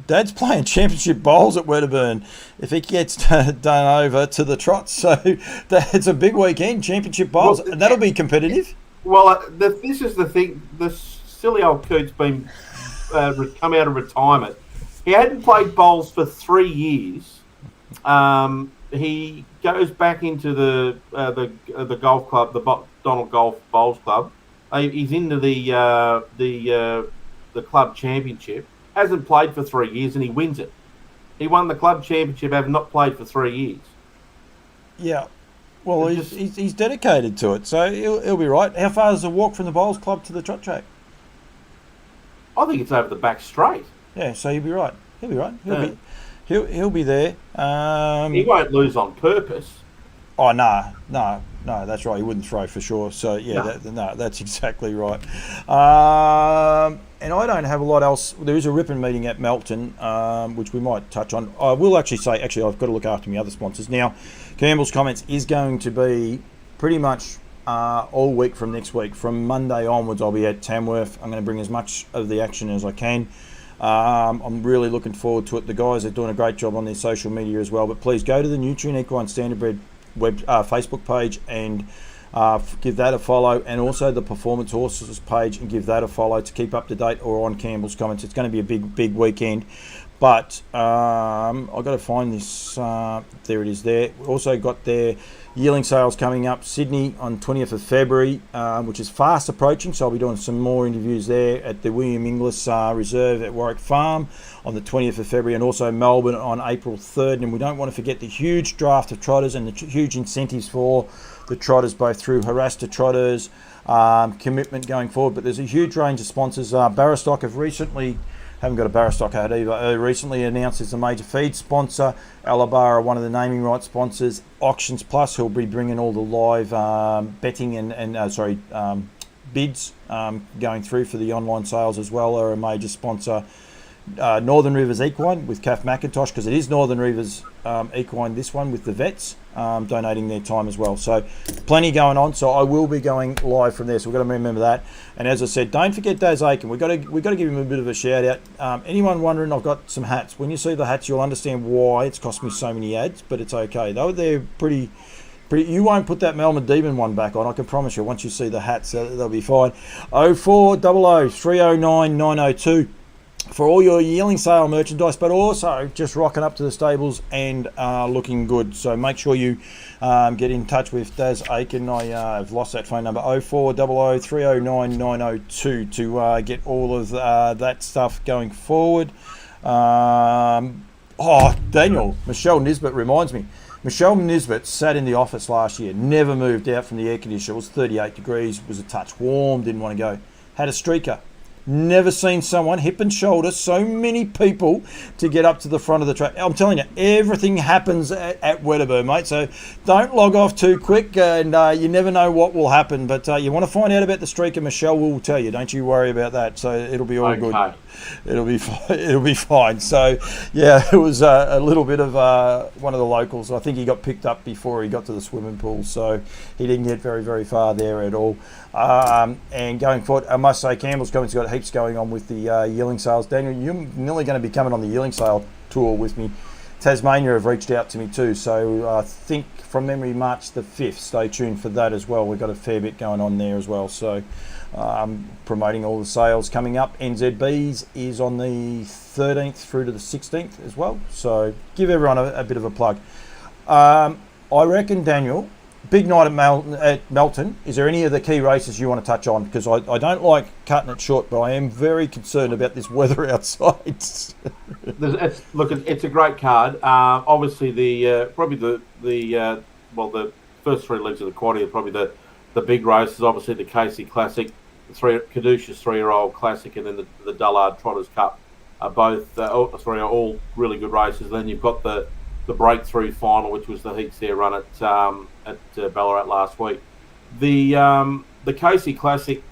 Dad's playing championship bowls at Wedderburn if he gets done over to the trot. So it's a big weekend, championship bowls. Well, that'll be competitive. Well, this is the thing. The silly old coot's been come out of retirement. He hadn't played bowls for 3 years. He goes back into the golf club, the Donald Golf Bowls Club. He's into the club championship. Hasn't played for 3 years, and he wins it. He won the club championship, having not played for 3 years. Yeah. Well, he's dedicated to it, so he'll be right. How far is the walk from the bowls club to the trot track? I think it's over the back straight. Yeah, so he'll be right. He'll be right. He'll be there. He won't lose on purpose. Oh no, that's right. He wouldn't throw for sure. So yeah, that's exactly right. And I don't have a lot else. There is a ripping meeting at Melton, which we might touch on. I will actually say, I've got to look after my other sponsors now. Campbell's Comments is going to be pretty much all week from next week. From Monday onwards, I'll be at Tamworth. I'm going to bring as much of the action as I can. I'm really looking forward to it. The guys are doing a great job on their social media as well. But please go to the Nutrient Equine Standardbred Facebook page and give that a follow, and also the Performance Horses page, and give that a follow to keep up to date, or on Campbell's Comments. It's going to be a big weekend. But I've got to find this. There it is there. We've also got their yearling sales coming up. Sydney on 20th of February, which is fast approaching. So I'll be doing some more interviews there at the William Inglis Reserve at Warwick Farm on the 20th of February, and also Melbourne on April 3rd. And we don't want to forget the huge draft of trotters and the huge incentives for the trotters, both through Harass to Trotters, commitment going forward. But there's a huge range of sponsors. Barristock have recently... Haven't got a Barristock ad either. Recently announced as a major feed sponsor. Alabar are one of the naming rights sponsors. Auctions Plus, who'll be bringing all the live betting and bids going through for the online sales as well, are a major sponsor. Northern Rivers Equine with Kath McIntosh, because it is Northern Rivers Equine, this one, with the vets donating their time as well. So plenty going on. So I will be going live from there. So we've got to remember that. And as I said, don't forget Daz Aiken. We've got to give him a bit of a shout out. Anyone wondering, I've got some hats. When you see the hats, you'll understand why it's cost me so many ads, but it's okay. They're pretty. You won't put that Melbourne Demon one back on, I can promise you. Once you see the hats, they'll be fine. 0400 309 902. For all your yearling sale merchandise, but also just rocking up to the stables and looking good. So make sure you get in touch with Daz Aiken. I've lost that phone number, 0400 309 902, to get all of that stuff going forward. Daniel, Michelle Nisbet reminds me. Michelle Nisbet sat in the office last year, never moved out from the air conditioner. It was 38 degrees, was a touch warm, didn't want to go. Had a streaker. Never seen someone hip and shoulder so many people to get up to the front of the track. I'm telling you, everything happens at Wedderburn, mate. So don't log off too quick, and you never know what will happen. But you want to find out about the streaker, Michelle will tell you. Don't you worry about that. So it'll be all good. It'll be fine. So yeah, it was a little bit of one of the locals. I think he got picked up before he got to the swimming pool, so he didn't get very far there at all. And going forward, I must say, Campbell's Comments got heaps going on with the yearling sales. Daniel, you're nearly going to be coming on the yearling sale tour with me. Tasmania have reached out to me too, so I think from memory March the 5th. Stay tuned for that as well. We've got a fair bit going on there as well. So promoting all the sales coming up. NZBs is on the 13th through to the 16th as well. So give everyone a bit of a plug. I reckon, Daniel, big night at Melton. Is there any of the key races you want to touch on? Because I don't like cutting it short, but I am very concerned about this weather outside. It's a great card. Obviously, the first three legs of the quaddy are probably the big races. Obviously, the Casey Classic, the Caduceus 3-year-old Classic, and then the Dullard Trotters Cup are both all really good races. Then you've got the breakthrough final, which was the heats there run at Ballarat last week. The Casey Classic,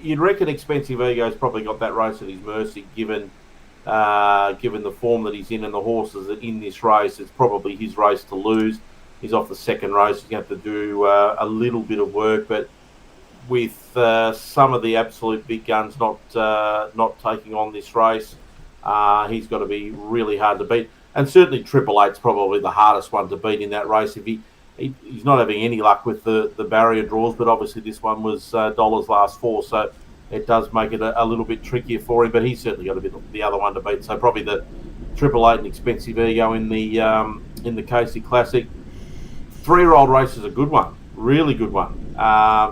you'd reckon Expensive Ego's probably got that race at his mercy, given the form that he's in and the horses that in this race. It's probably his race to lose. He's off the second race. He's going to have to do a little bit of work, but with some of the absolute big guns not taking on this race, he's got to be really hard to beat. And certainly Triple Eight's probably the hardest one to beat in that race. If he's not having any luck with the barrier draws, but obviously this one was dollars last four, so it does make it a little bit trickier for him. But he's certainly got to be the other one to beat. So probably the Triple Eight and Expensive Ego in the Casey Classic. 3-year-old race is a good one, really good one.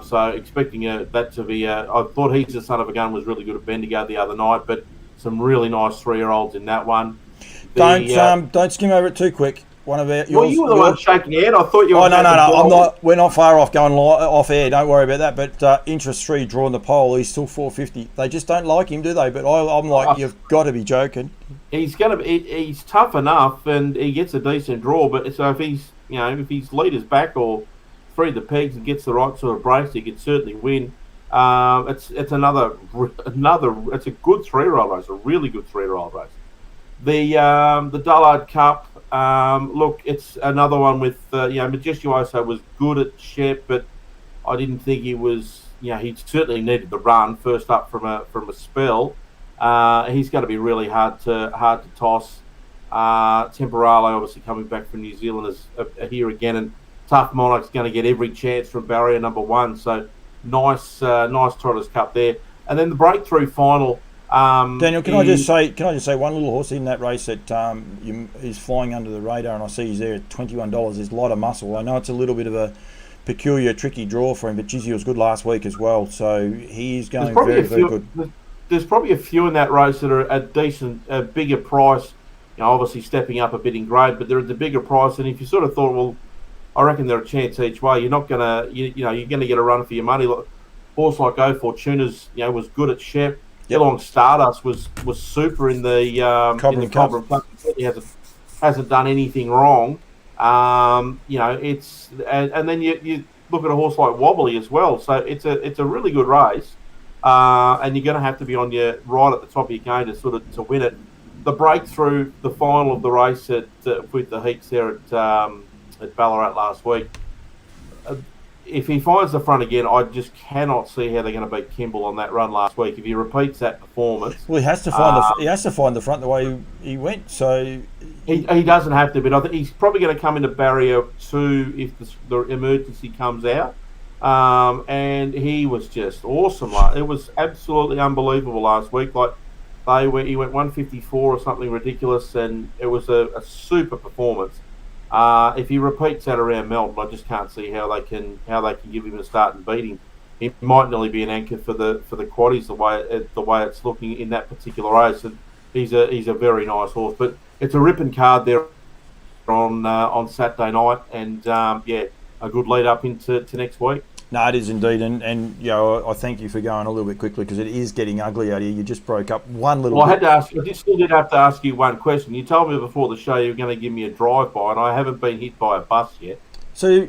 So expecting that to be. I thought He's the Son of a Gun was really good at Bendigo the other night, but some really nice 3-year-olds in that one. Don't skim over it too quick. One of our, you were the one shaking your head. I thought you were. Oh no! I'm not. We're not far off going off air. Don't worry about that. But interest 3 drawing the pole. He's still 450. They just don't like him, do they? But I'm like, you've got to be joking. He's going to be. He's tough enough, and he gets a decent draw. But so if his leader's back or 3 the pegs and gets the right sort of brace, he could certainly win. It's another. It's a good 3-year-old race. A really good 3-year-old race. The Dullard Cup, look, it's another one with, Majestuoso was good at Shep, but I didn't think he was, he certainly needed the run first up from a spell. He's going to be really hard to toss. Temporale obviously coming back from New Zealand is here again, and Tough Monarch's going to get every chance from barrier number 1. So nice Trotters Cup there. And then the breakthrough final. Daniel, can I just say one little horse in that race that is flying under the radar, and I see he's there at $21. There's a lot of muscle. I know it's a little bit of a peculiar, tricky draw for him, but geez, he was good last week as well. So he's going very good. There's probably a few in that race that are at a bigger price. Obviously stepping up a bit in grade, but they're at the bigger price. And if you sort of thought, well, I reckon they're a chance each way, you're not gonna, you're gonna get a run for your money. Horse like O Fortuna's, was good at Shep. Long Stardust was super in the Cobram Cup. He hasn't done anything wrong. It's and then you look at a horse like Wobbly as well. So it's a really good race, and you're going to have to be on your right at the top of your game to win it. The breakthrough, the final of the race with the heats there at Ballarat last week. If he finds the front again, I just cannot see how they're going to beat Kimball on that run last week. If he repeats that performance, well, he has to find the front the way he went. So he doesn't have to, but I think he's probably going to come into barrier 2 if the emergency comes out. And he was just awesome. It was absolutely unbelievable last week. He went 154 or something ridiculous, and it was a super performance. If he repeats that around Melton, I just can't see how they can give him a start and beat him. He might nearly be an anchor for the quaddies the way it's looking in that particular race. And he's a very nice horse, but it's a ripping card there on Saturday night, and a good lead up into next week. No, it is indeed, and I thank you for going a little bit quickly because it is getting ugly out here. You just broke up one little. Well, I still did have to ask you one question. You told me before the show you were going to give me a drive-by, and I haven't been hit by a bus yet. So,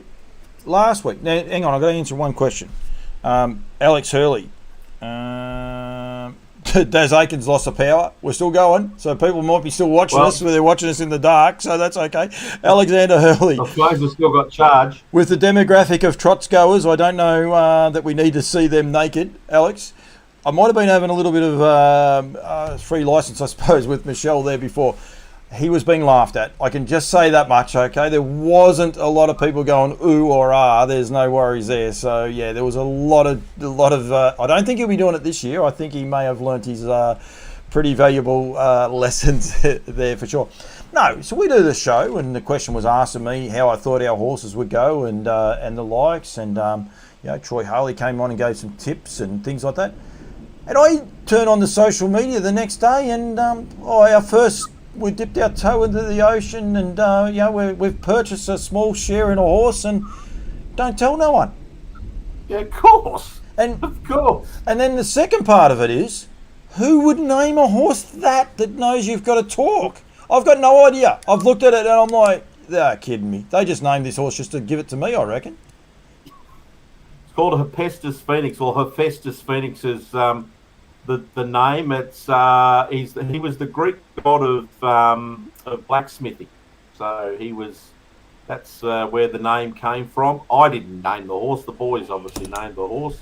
last week, now hang on, I've got to answer one question. Alex Hurley, Daz Aikens lost the power. We're still going, so people might be still watching us, where they're watching us in the dark, so that's okay. Alexander Hurley. I suppose we've still got charge. With the demographic of trots goers, I don't know that we need to see them naked, Alex. I might have been having a little bit of free license, I suppose, with Michelle there before. He was being laughed at. I can just say that much, okay? There wasn't a lot of people going ooh or ah. There's no worries there. So yeah, there was a lot of. I don't think he'll be doing it this year. I think he may have learnt his pretty valuable lessons there for sure. No, so we do the show, and the question was asked of me how I thought our horses would go, and the likes, and Troy Harley came on and gave some tips and things like that. And I turned on the social media the next day, and we dipped our toe into the ocean, and we've purchased a small share in a horse, and don't tell no one. Yeah, of course. And of course. And then the second part of it is, who would name a horse that knows you've got to talk? I've got no idea. I've looked at it and I'm like, they're kidding me. They just named this horse just to give it to me, I reckon. It's called a Hephaestus Phoenix, or Hephaestus Phoenix is the name. It's he was the Greek god of blacksmithing, so that's where the name came from. I didn't name the horse. The boys obviously named the horse.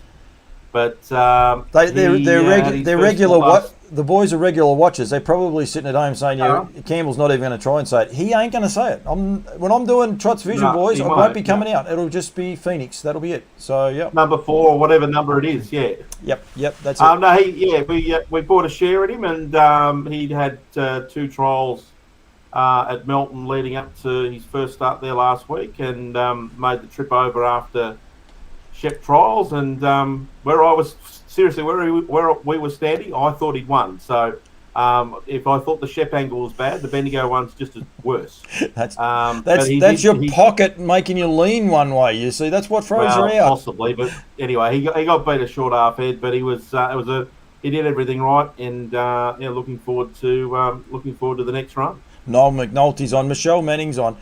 But they're regular. The boys are regular watchers. They're probably sitting at home saying, Campbell's not even going to try and say it. He ain't going to say it. When I'm doing Trot's Vision, boys, I won't be coming out. It'll just be Phoenix. That'll be it. So, yeah. Number 4 or whatever number it is, yeah. Yep, that's it. No, we bought a share at him, and he'd had 2 trials at Melton leading up to his first start there last week, and made the trip over after Shep trials, and where we were standing, I thought he'd won. So if I thought the Shep angle was bad, the Bendigo one's just as worse. That's your pocket making you lean one way. You see, that's what throws her out. Possibly, but anyway, he got beat a short half head, but he did everything right, and looking forward to the next run. Noel McNulty's on, Michelle Manning's on.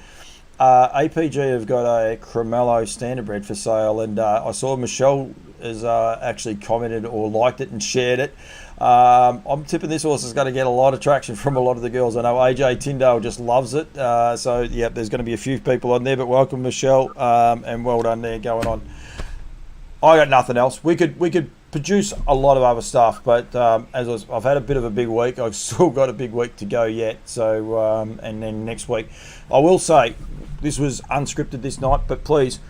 APG have got a Cremello Standardbred for sale, and I saw Michelle has actually commented or liked it and shared it. I'm tipping this horse is going to get a lot of traction from a lot of the girls. I know AJ Tyndale just loves it. There's going to be a few people on there, but welcome, Michelle, and well done there going on. I got nothing else. We could produce a lot of other stuff, but I've had a bit of a big week. I've still got a big week to go yet. So and then next week, I will say this was unscripted this night, but please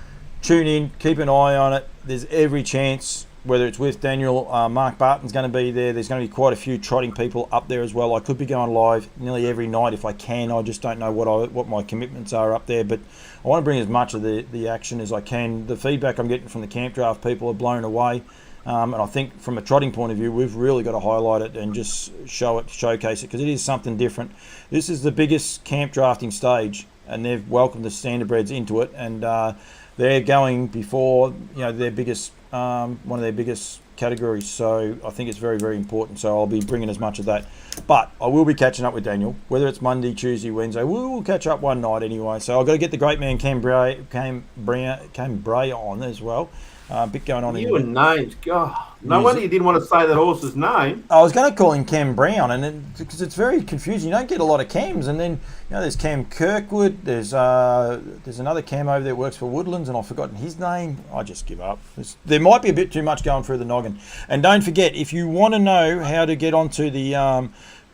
tune in, keep an eye on it. There's every chance, whether it's with Daniel, Mark Barton's going to be there. There's going to be quite a few trotting people up there as well. I could be going live nearly every night if I can. I just don't know what my commitments are up there, but I want to bring as much of the action as I can. The feedback I'm getting from the camp draft people are blown away. And I think from a trotting point of view, we've really got to highlight it and just showcase it, because it is something different. This is the biggest camp drafting stage, and they've welcomed the standardbreds into it, and they're going before their biggest one of their biggest categories. So I think it's very, very important. So I'll be bringing as much of that, but I will be catching up with Daniel, whether it's Monday, Tuesday, Wednesday. We'll catch up one night anyway. So I've got to get the great man Cam Bray on as well. A bit going on. You and names, God. No wonder you didn't want to say that horse's name. I was going to call him Cam Brown, and because it's very confusing. You don't get a lot of Cams, and then there's Cam Kirkwood. There's another Cam over there that works for Woodlands, and I've forgotten his name. I just give up. There might be a bit too much going through the noggin. And don't forget, if you want to know how to get onto the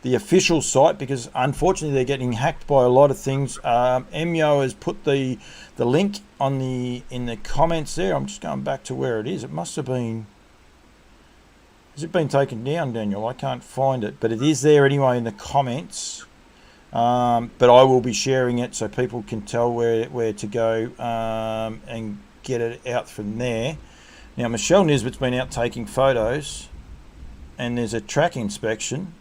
official site, because unfortunately they're getting hacked by a lot of things. MYO has put the link in the comments there. I'm just going back to where it is. It must have been. Has it been taken down, Daniel? I can't find it, but it is there anyway in the comments. But I will be sharing it so people can tell where to go and get it out from there. Now Michelle Nisbet's been out taking photos, and there's a track inspection.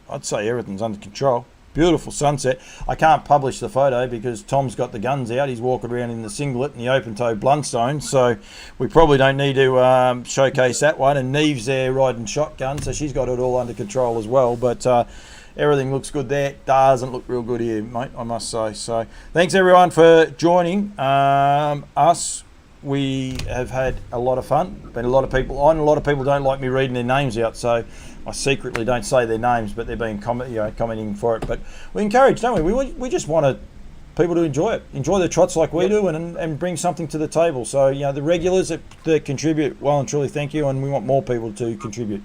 I'd say everything's under control. Beautiful sunset. I can't publish the photo because Tom's got the guns out. He's walking around in the singlet and the open-toe Blundstone, so we probably don't need to showcase that one. And Neve's there riding shotgun, so she's got it all under control as well. But everything looks good there. Doesn't look real good here, mate, I must say. So thanks everyone for joining us. We have had a lot of fun. Been a lot of people on. A lot of people don't like me reading their names out, so I secretly don't say their names, but they've been commenting for it. But we encourage, don't we? We just want people to enjoy the trots like we do, and bring something to the table. So the regulars that contribute, well and truly thank you, and we want more people to contribute.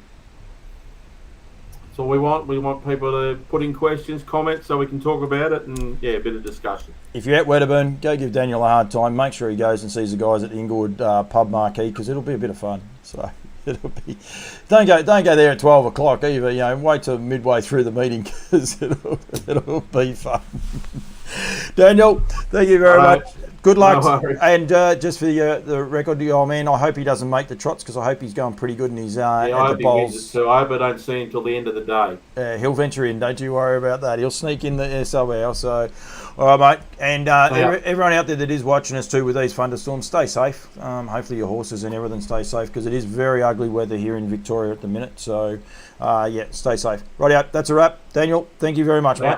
So we want people to put in questions, comments, so we can talk about it, and a bit of discussion. If you're at Wedderburn, go give Daniel a hard time. Make sure he goes and sees the guys at the Inglewood pub marquee, because it'll be a bit of fun. So It'll be. Don't go there at 12 o'clock either. You know, wait till midway through the meeting because it'll be fun. Daniel, thank you very much. Good luck. No worries. And just for the record, the old man, I hope he doesn't make the trots because I hope he's going pretty good in his I at hope the he wins bowls. it too. I hope I don't see him till the end of the day. He'll venture in. Don't you worry about that. He'll sneak in there somewhere. So, all right, mate. And everyone out there that is watching us too with these thunderstorms, stay safe. Hopefully your horses and everything stay safe because it is very ugly weather here in Victoria at the minute. So, stay safe. Right out. That's a wrap. Daniel, thank you very much, mate.